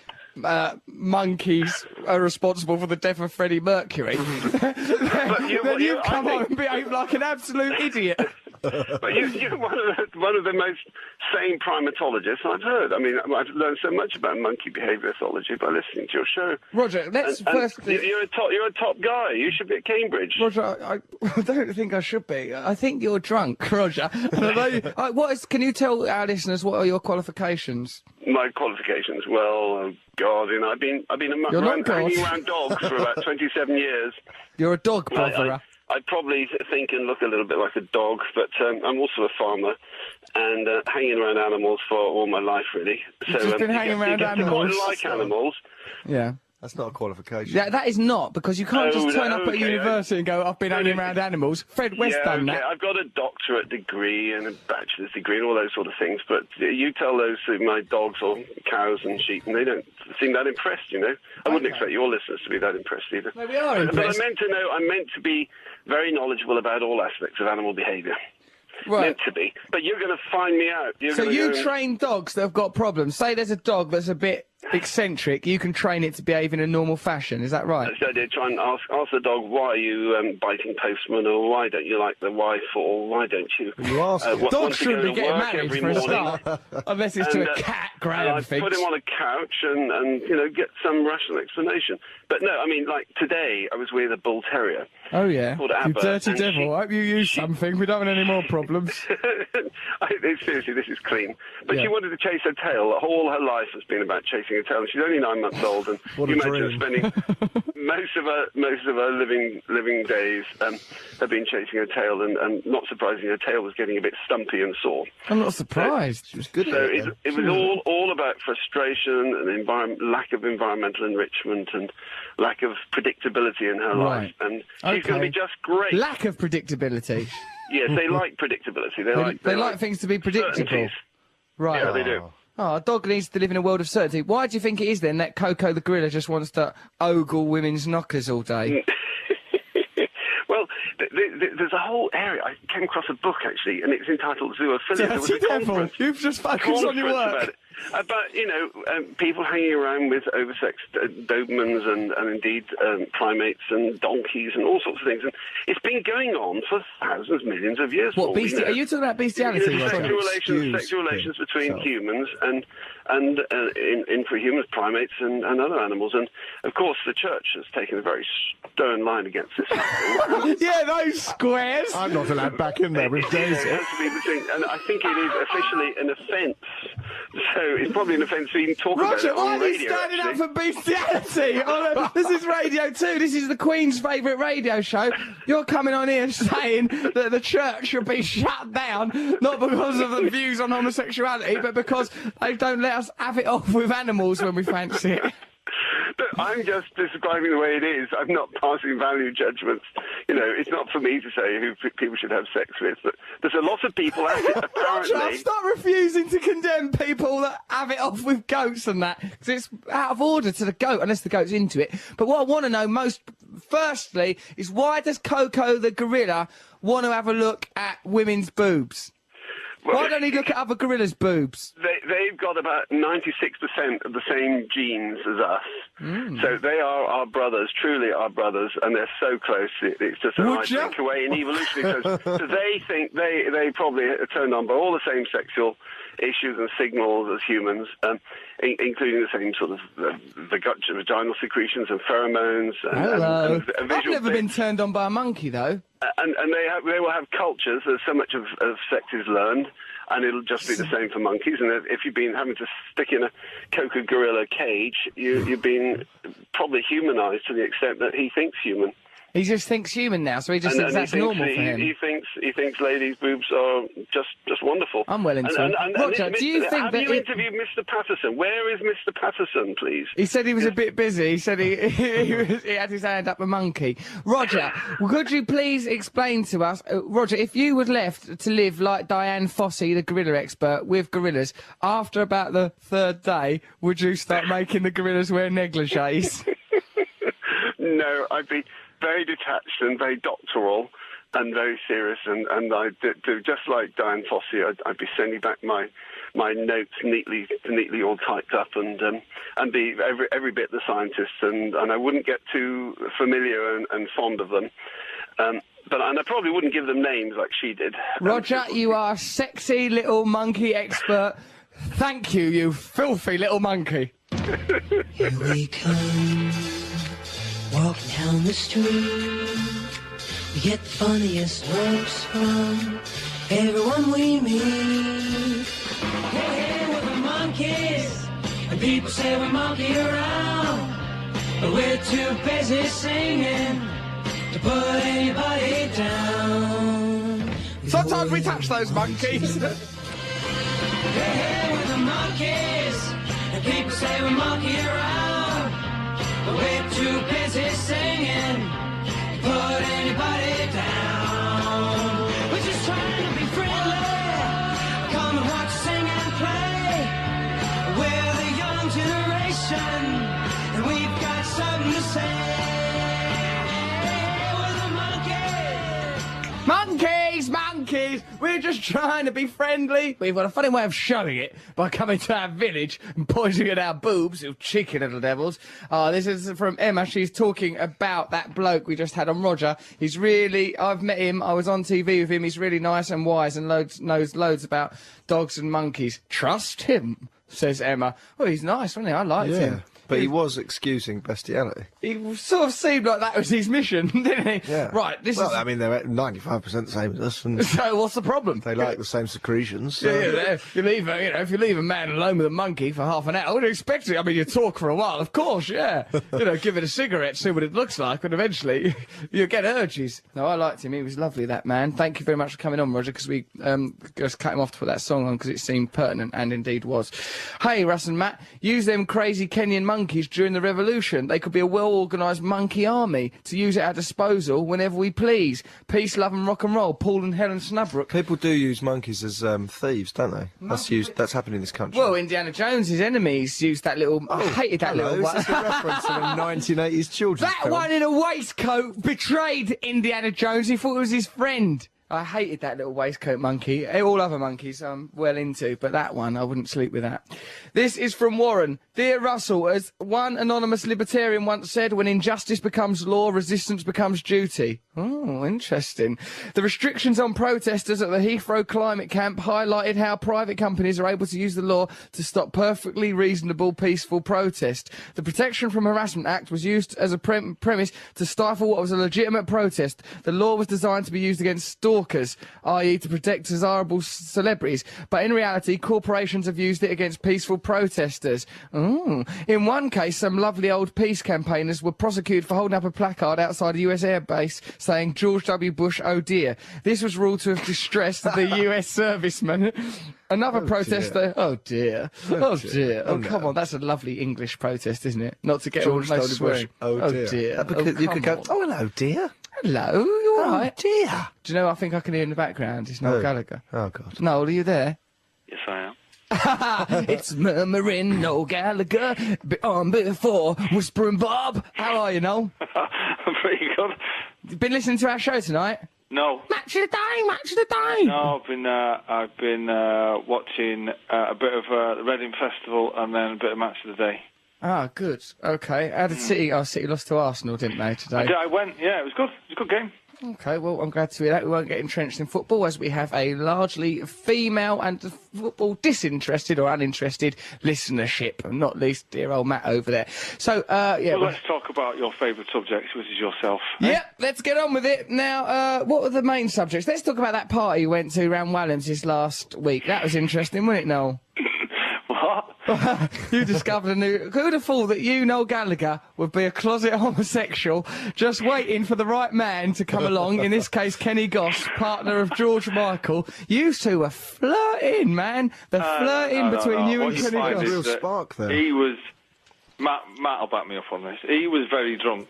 monkeys are responsible for the death of Freddie Mercury. Then you come on and behave like an absolute idiot. But you're one of the most sane primatologists I've heard. I mean, I've learned so much about monkey behaviourology by listening to your show. Roger, let's first... You're a top guy. You should be at Cambridge. Roger, I don't think I should be. I think you're drunk, Roger. Can you tell our listeners what are your qualifications? My qualifications? Well, oh God, you know, I've been hanging around dogs for about 27 years. You're a dog botherer. I probably think and look a little bit like a dog, but I'm also a farmer and hanging around animals for all my life, really. You've just been hanging around animals. I like animals. Yeah. That's not a qualification. Yeah, that is not, because you can't just turn up at university and go, I've been hanging around animals. Fred West done that. I've got a doctorate degree and a bachelor's degree and all those sort of things, but you tell those to my dogs or cows and sheep and they don't seem that impressed, you know. I wouldn't expect your listeners to be that impressed either. No, we are impressed. But I'm meant to be very knowledgeable about all aspects of animal behaviour. Right. Meant to be. But you're going to find me out. So you train dogs that have got problems. Say there's a dog that's a bit eccentric, you can train it to behave in a normal fashion. Is that right? So they try and ask the dog, why are you biting postman, or why don't you like the wife, or why don't you... You ask dogs shouldn't be getting married for a start, unless it's to a cat, Graham I thinks. put him on a couch and get some rational explanation. But no, I mean, like today, I was with a bull terrier. Oh, yeah. Called You Abba, dirty and devil. I hope you use something. We don't want any more problems. Seriously, this is clean. But Yeah. she wanted to chase her tail. All her life has been about chasing her tail. And she's only 9 months old, and What a you imagine dream. spending most of her living days have been chasing her tail, and not surprisingly, her tail was getting a bit stumpy and sore. I'm not surprised. She was good So at it. it was all about frustration and lack of environmental enrichment and lack of predictability in her life. And she's going to be just great. Lack of predictability. Yes, they like predictability. They like things to be predictable. certainties. Right. Yeah, they do. Oh, a dog needs to live in a world of certainty. Why do you think it is then that Coco the gorilla just wants to ogle women's knockers all day? Well, there's a whole area. I came across a book, actually, and it's entitled Zoophilia. There was a Dirty devil. conference. You've just focused on your About work. it. About people hanging around with oversexed Dobermans and indeed primates and donkeys and all sorts of things. And it's been going on for thousands, millions of years. What, are you talking about bestiality? Sexual relations between humans and infrahumans, primates and other animals. And, of course, the church has taken a very stern line against this. Yeah, those squares. I'm not allowed back in there with Daisy. It has to be between, and I think it is officially an offence. So it's probably an offence to even talk Roger, about it why on are you radio. standing actually. up for bestiality? This is Radio 2. This is the Queen's favourite radio show. You're coming on here saying that the church should be shut down, not because of the views on homosexuality, but because they don't let us have it off with animals when we fancy it. But I'm just describing the way it is. I'm not passing value judgments. It's not for me to say who people should have sex with. But there's a lot of people out there, Roger, apparently. stop refusing to condemn people that have it off with goats and that, because it's out of order to the goat, unless the goat's into it. But what I want to know firstly, is why does Coco the gorilla want to have a look at women's boobs? Why don't he look at other gorillas' boobs? They've got about 96% of the same genes as us. So they are our brothers, truly our brothers, and they're so close, it's just an eye blink away in evolutionary terms. So they think they probably are turned on by all the same sexual issues and signals as humans, including the same sort of vaginal secretions and pheromones. Hello. And I've visual never been turned on by a monkey, though. And they will have cultures. There's so much of sex is learned, and it'll just be the same for monkeys. And if you've been having to stick in a Coco gorilla cage, you've been probably humanized to the extent that he thinks human. He just thinks human now, so he just thinks that's normal for him. He thinks ladies' boobs are just wonderful. I'm well into it. Roger, do you think have that you interviewed Mr. Patterson? Where is Mr. Patterson, please? He said he was a bit busy. He said he had his hand up a monkey. Roger, could you please explain to us, Roger, if you were left to live like Diane Fossey, the gorilla expert, with gorillas, after about the third day, would you start making the gorillas wear negligees? No, I'd be very detached and very doctoral and very serious, and I'd do just like Diane Fossey. I'd be sending back my notes neatly all typed up, and be every bit the scientist, and I wouldn't get too familiar and fond of them. And I probably wouldn't give them names like she did. Roger, you are a sexy little monkey expert. Thank you, you filthy little monkey. Here we come, walking down the street. We get the funniest looks from everyone we meet. Hey, we're the monkeys, and people say we monkey around, but we're too busy singing to put anybody down. Sometimes we touch those monkeys. Hey, we're the monkeys, and people say we monkey around, but we're too busy singing to put anybody down. We're just trying to be friendly. Come and watch, sing and play. We're the young generation, and we've got something to say. We're the monkeys. Monkeys, monkeys. monkeys. We're just trying to be friendly. We've got a funny way of showing it by coming to our village and pointing at our boobs, you cheeky little devils. This is from Emma. She's talking about that bloke we just had on, Roger. He's really, I've met him. I was on TV with him. He's really nice and wise and knows loads about dogs and monkeys. Trust him, says Emma. Well, he's nice, wasn't he? I liked him. But he was excusing bestiality. He sort of seemed like that was his mission, didn't he? Yeah. Right, Well, I mean, they're 95% the same as us. And so what's the problem? they like the same secretions. So. Yeah, if you leave a man alone with a monkey for half an hour, what do you expect? I mean, you talk for a while, of course, yeah. Give it a cigarette, see what it looks like, and eventually you get urges. No, I liked him. He was lovely, that man. Thank you very much for coming on, Roger, because we just cut him off to put that song on because it seemed pertinent, and indeed was. Hey, Russ and Matt, use them crazy Kenyan monkeys during the revolution. They could be a well-organised monkey army to use at our disposal whenever we please. Peace, love and rock and roll. Paul and Helen Snubrook. People do use monkeys as thieves, don't they? That's happened in this country. Well, Indiana Jones' enemies used that little... I hated that little one. Is this a reference to the 1980s children's That film? one in a waistcoat betrayed Indiana Jones. He thought it was his friend. I hated that little waistcoat monkey. All other monkeys I'm well into, but that one, I wouldn't sleep with that. This is from Warren. Dear Russell, as one anonymous libertarian once said, when injustice becomes law, resistance becomes duty. Oh, interesting. The restrictions on protesters at the Heathrow climate camp highlighted how private companies are able to use the law to stop perfectly reasonable, peaceful protest. The Protection from Harassment Act was used as a premise to stifle what was a legitimate protest. The law was designed to be used against stalkers, i.e. to protect desirable celebrities, but in reality, corporations have used it against peaceful protesters. In one case, some lovely old peace campaigners were prosecuted for holding up a placard outside a US air base saying George W. Bush, oh dear. This was ruled to have distressed the US serviceman. Another protester... Oh dear. Oh dear. Oh, come on, that's a lovely English protest, isn't it? Not to get George all no W. Bush, swearing. oh dear. You could go, oh, hello, dear. Hello, you all right? Dear. Do you know, I think I can hear in the background. It's Noel Gallagher. Oh, God. Noel, are you there? Yes, I am. It's murmuring Noel Gallagher on before whispering Bob. How are you, Noel? I'm pretty good. Been listening to our show tonight? No. Match of the day, match of the day. No, I've been watching a bit of the Reading Festival and then a bit of Match of the Day. Ah, good. Okay. How did City? Oh, City lost to Arsenal, didn't they, today? I went. Yeah, it was good. It was a good game. Okay, well, I'm glad to hear that. We won't get entrenched in football as we have a largely female and football disinterested or uninterested listenership, and not least dear old Matt over there. So, yeah. Well, let's talk about your favourite subject, which is yourself. Yep, let's get on with it. Now, what were the main subjects? Let's talk about that party you went to around Wallens last week. That was interesting, wasn't it, Noel? What? You discovered a new... Who would have thought that you, Noel Gallagher, would be a closet homosexual just waiting for the right man to come along, in this case Kenny Goss, partner of George Michael. You two were flirting, man. The flirting between you and Kenny Goss. Real spark there. He was... Matt will back me up on this. He was very drunk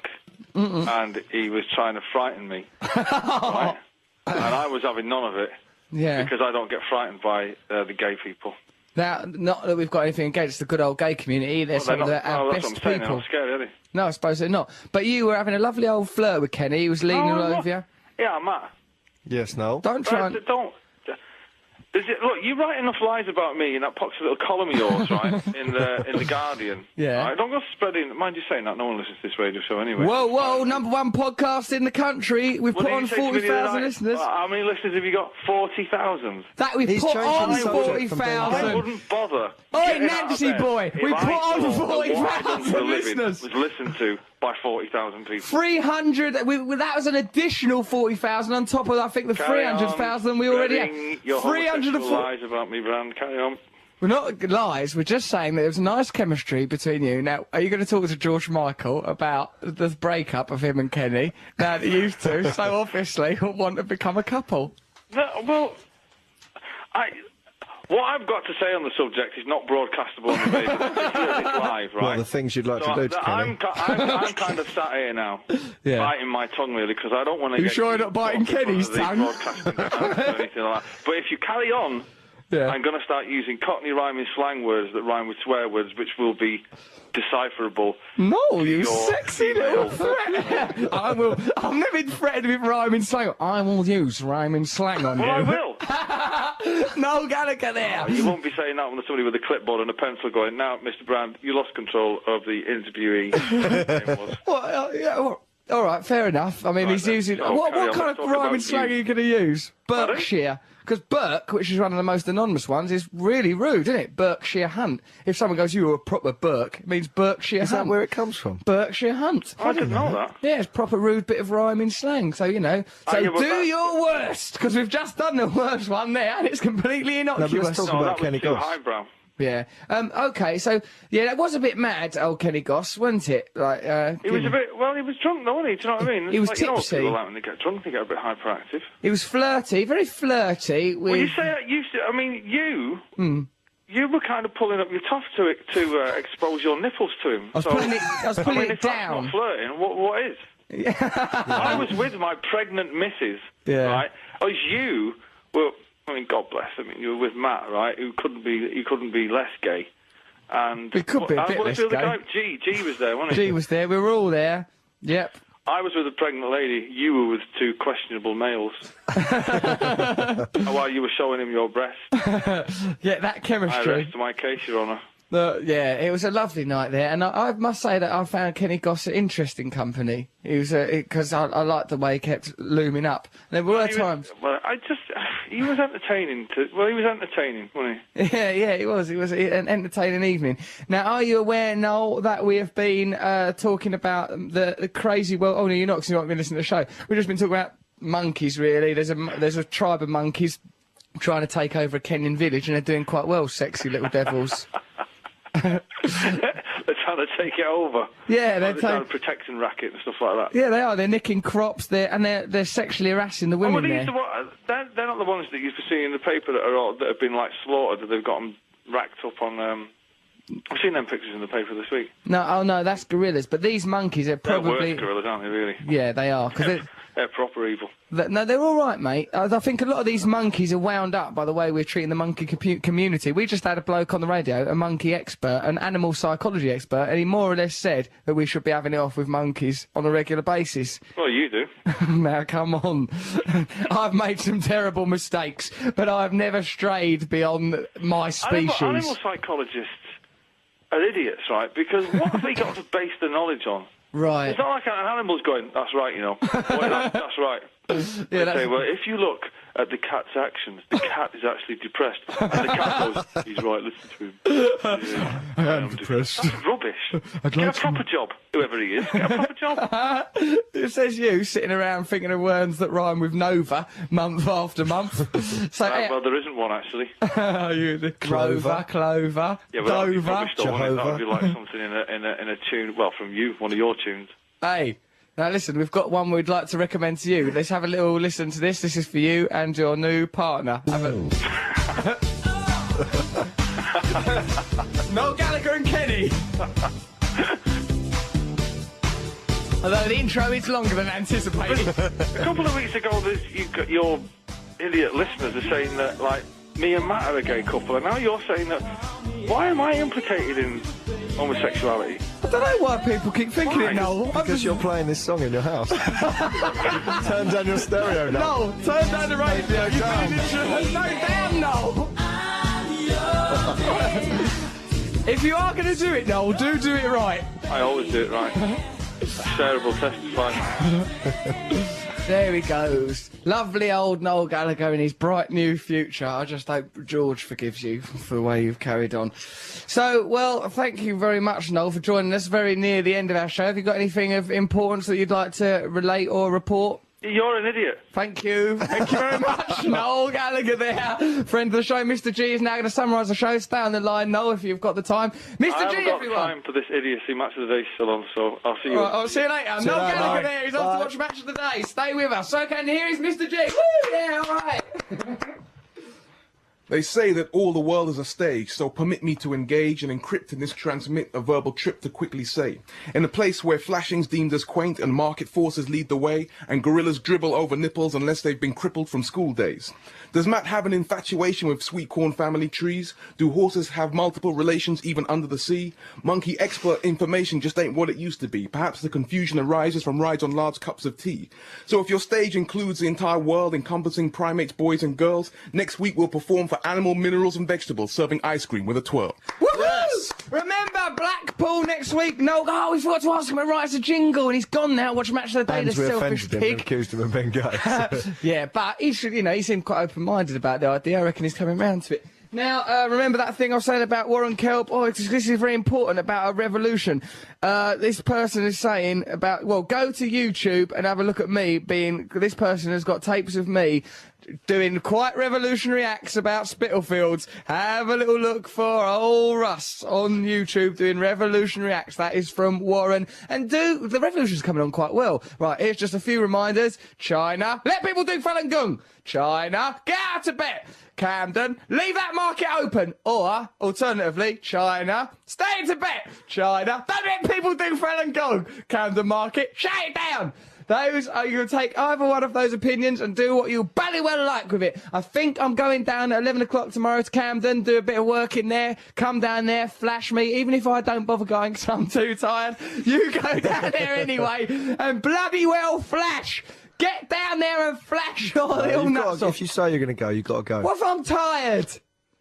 and he was trying to frighten me. Right? And I was having none of it. Yeah. Because I don't get frightened by the gay people. Now, not that we've got anything against the good old gay community, they're some of our best that's what I'm saying. people. I'm scared, are they? No, I suppose they're not. But you were having a lovely old flirt with Kenny, he was leaning all over you. Yeah, Matt. Yes, Noel. Don't try and... Don't. Look, you write enough lies about me in that poxy little column of yours, right? in the Guardian. Yeah. Right? Don't go spreading. Mind you saying that, no one listens to this radio show anyway. Whoa, #1 podcast in the country. We've put on 40,000 listeners. How many listeners have you got? 40,000. That we've put on 40,000. I wouldn't bother. Oi, Nancy boy, we put on 40,000 listeners. Was listened to by 40,000 people. 300. That was an additional 40,000 on top of, I think, the 300,000 we already had. 340 lies about me, Brand. Carry on. We're not lies, we're just saying that there was a nice chemistry between you. Now, are you going to talk to George Michael about the breakup of him and Kenny, now that you two so obviously want to become a couple? Well, what I've got to say on the subject is not broadcastable on the radio. It's live, right? Well, the things you'd like to do to Kenny. I'm kind of sat here now, biting my tongue, really, because I don't want to Are you sure you're not biting Kenny's tongue? Or anything like that. But if you carry on Yeah. I'm going to start using Cockney rhyming slang words that rhyme with swear words, which will be decipherable. No, you your sexy little threat. I've never been threatened with rhyming slang. I will use rhyming slang on Well, you. I will. No Gallagher there. You won't be saying that when there's somebody with a clipboard and a pencil going, now, Mr. Brand, you lost control of the interviewee. Well, yeah, well, all right, fair enough. I mean, Right, he's then. using... Oh, what carry on. kind Let's of talk rhyming about slang you. are you going to use? Berkshire. Because Burke, which is one of the most anonymous ones, is really rude, isn't it? Berkshire Hunt. If someone goes, you were a proper Burke, it means Berkshire Is Hunt. that where it comes from? Berkshire Hunt. I didn't know that. Yeah, it's proper rude bit of rhyming slang, so, you know. So yeah, but do your worst, because we've just done the worst one there, and it's completely innocuous. No, but let's talk about that Kenny was too Goss. highbrow. Yeah. Okay, so, yeah, that was a bit mad, old Kenny Goss, wasn't it? Like, He was a bit, well, he was drunk though, wasn't he? Do you know what I mean? He was It's like, you know what tipsy. people like when they get drunk, they get a bit hyperactive. He was flirty, very flirty with... Well, you say that used to, I mean, you were kind of pulling up your tuff to expose your nipples to him. I was pulling it if down. That's not flirting, what is? I was with my pregnant missus, Yeah. right? As you were, I mean, God bless. I mean, you were with Matt, right? Who couldn't be less gay. And He could be a bit less the gay. guy? G was there, wasn't he? G was there, we were all there. Yep. I was with a pregnant lady. You were with two questionable males. While you were showing him your breast. Yeah, that I chemistry. rest my case, Your Honour. Yeah, it was a lovely night there, and I must say that I found Kenny Goss interesting company. He was because I liked the way he kept looming up. There were times. He was entertaining. He was entertaining, wasn't he? Yeah, he was. It was an entertaining evening. Now, are you aware, Noel, that we have been talking about the crazy world? Oh no, you're not, because you're not going to listen to the show. We've just been talking about monkeys. Really, there's a tribe of monkeys trying to take over a Kenyan village, and they're doing quite well. Sexy little devils. They're trying to take it over. Yeah, they're trying to protection racket and stuff like that. Yeah, they are. They're nicking crops. They're sexually harassing the women there. They're not the ones that you see in the paper that have been like slaughtered. That they've got them racked up on. I've seen them pictures in the paper this week. No, that's gorillas. But these monkeys are probably... They're worse gorillas, aren't they, really? Yeah, they are. They're proper evil. No, they're all right, mate. I think a lot of these monkeys are wound up by the way we're treating the monkey community. We just had a bloke on the radio, a monkey expert, an animal psychology expert, and he more or less said that we should be having it off with monkeys on a regular basis. Well, you do. Now, come on. I've made some terrible mistakes, but I've never strayed beyond my species. Animal psychologists are idiots, right? Because what have they got to base the knowledge on? Right. It's not like an animal's going, that's right, you know. Well, that's right. Yeah, they say, well, if you look at the cat's actions, the cat is actually depressed. And the cat goes, he's right, listen to him. Yeah, I am depressed. That's rubbish. Get a proper job, whoever he is. Get a proper job. It says you sitting around thinking of words that rhyme with Nova month after month. So, well, there isn't one, actually. Clover. Yeah, but that'd be Dover. rubbish, though, wouldn't it? That would be like something in a tune, well, from you, one of your tunes. Hey, now listen, we've got one we'd like to recommend to you. Let's have a little listen to this. This is for you and your new partner. Noel Gallagher and Kenny. Although the intro is longer than anticipated. A couple of weeks ago, your idiot listeners are saying that, like, me and Matt are a gay couple, and now you're saying that, why am I implicated in homosexuality? I don't know why people keep thinking it, Noel. Because you're playing this song in your house. Turn down your stereo now. No, turn down the radio. Down, Noel. If you are going to do it, Noel, do it right. I always do it right. Sarah will testify. There he goes. Lovely old Noel Gallagher in his bright new future. I just hope George forgives you for the way you've carried on. So, well, thank you very much, Noel, for joining us very near the end of our show. Have you got anything of importance that you'd like to relate or report? You're an idiot. Thank you. Thank you very much, Noel Gallagher there. Friend of the show, Mr. G, is now going to summarise the show. Stay on the line, Noel, if you've got the time. Mr. I G, haven't got everyone. time for this idiocy. Match of the day still on, so I'll see you. All right, I'll see you later. Noel Gallagher there. He's off to watch Match of the Day. Stay with us. Okay, and here is Mr. G. Woo, yeah, all right. They say that all the world is a stage, so permit me to engage and encrypt in this transmit a verbal trip to quickly say. In a place where flashing's deemed as quaint and market forces lead the way, and gorillas dribble over nipples unless they've been crippled from school days. Does Matt have an infatuation with sweet corn family trees? Do horses have multiple relations even under the sea? Monkey expert information just ain't what it used to be. Perhaps the confusion arises from rides on large cups of tea. So if your stage includes the entire world encompassing primates, boys and girls, next week we'll perform for animal, minerals and vegetables, serving ice cream with a twirl. Woohoo! Yes! Remember Blackpool next week? No, oh, we forgot to ask him to write us a jingle, and he's gone now. Watch Match of the Day, And the we selfish offended him pig. and accused him of being gay. Yeah, but he should, you know, he seemed quite open-minded about the idea. I reckon he's coming round to it. Now, remember that thing I was saying about Warren Kelp? Oh, this is very important about a revolution. This person is saying about, well, go to YouTube and have a look at me being, this person has got tapes of me doing quite revolutionary acts about Spitalfields. Have a little look for old Russ on YouTube doing revolutionary acts. That is from Warren. And the revolution's coming on quite well. Right, here's just a few reminders. China, let people do Falun Gong. China, get out of Tibet. Camden, leave that market open. Or, alternatively, China, stay in Tibet. China, don't let people do Falun Gong. Camden market, shut it down. Those are, you can take either one of those opinions and do what you bally well like with it. I think I'm going down at 11 o'clock tomorrow to Camden, do a bit of work in there, come down there, flash me, even if I don't bother going because I'm too tired. You go down there anyway and bloody well flash. Get down there and flash your little nuts off. If you say you're going to go, you've got to go. What if I'm tired?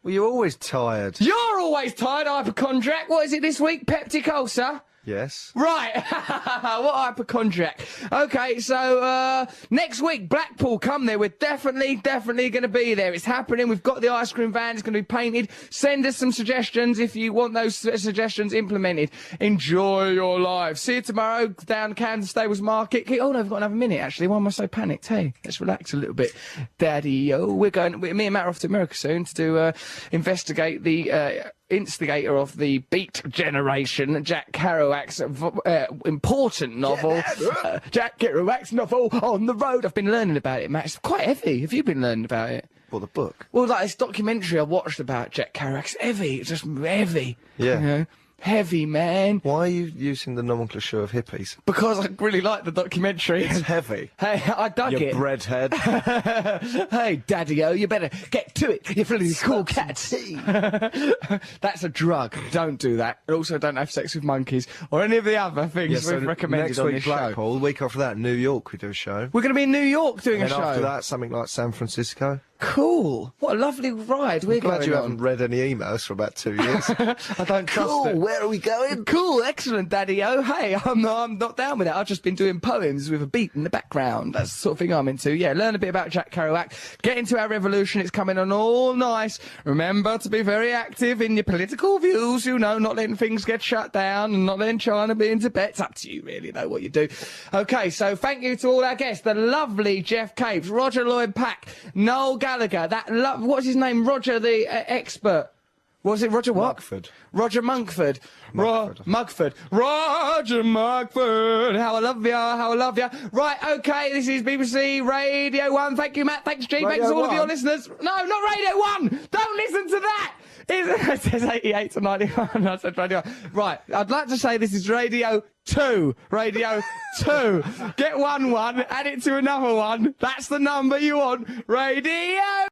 Well, you're always tired. You're always tired, hypochondriac. What is it this week? Peptic ulcer? Yes. Right. What hypochondriac. Okay, so, next week, Blackpool, come there. We're definitely going to be there. It's happening. We've got the ice cream van. It's going to be painted. Send us some suggestions if you want those suggestions implemented. Enjoy your life. See you tomorrow down Camden Stables Market. Oh, no, we've got another minute, actually. Why am I so panicked? Hey, let's relax a little bit. Daddy-o. Me and Matt are off to America soon to do, investigate the, instigator of the Beat Generation, Jack Kerouac's important novel, Jack Kerouac's novel On the Road. I've been learning about it, Matt. It's quite heavy. Have you been learning about it? What, the book? Well, like this documentary I watched about Jack Kerouac. It's heavy. It's just heavy. Yeah. You know? Heavy, man. Why are you using the nomenclature of hippies? Because I really like the documentary. It's heavy. Hey, I dug you it. breadhead. Hey, Daddy-o, you better get to it. You're full of these cool cats. That's a drug. Don't do that. And also, don't have sex with monkeys or any of the other things we've recommended next on week, this Blackpool, show. The week after that, New York, we do a show. We're going to be in New York doing and a show. after that, something like San Francisco. Cool. What a lovely ride. We're Glad going you on. haven't read any emails for about 2 years. I don't trust Cool, it. where are we going? Cool, excellent, Daddy-o. Hey, I'm not down with that. I've just been doing poems with a beat in the background. That's the sort of thing I'm into. Yeah, learn a bit about Jack Kerouac. Get into our revolution. It's coming on all nice. Remember to be very active in your political views, you know, not letting things get shut down and not letting China be in Tibet. It's up to you, really, know what you do. Okay, so thank you to all our guests. The lovely Jeff Capes, Roger Lloyd Pack, Noel Gallagher, what's his name? Roger the expert. Was it Roger what? Mugford. Roger Monkford. Mugford. Roger Mugford. How I love ya, how I love ya. Right, okay, this is BBC Radio 1. Thank you, Matt. Thanks, G. Thanks to all of your listeners. No, not Radio 1. Don't listen to that. It says 88 to 91. I said Radio 1. Right, I'd like to say this is Radio 2. Radio 2. Get 1, add it to another one. That's the number you want. Radio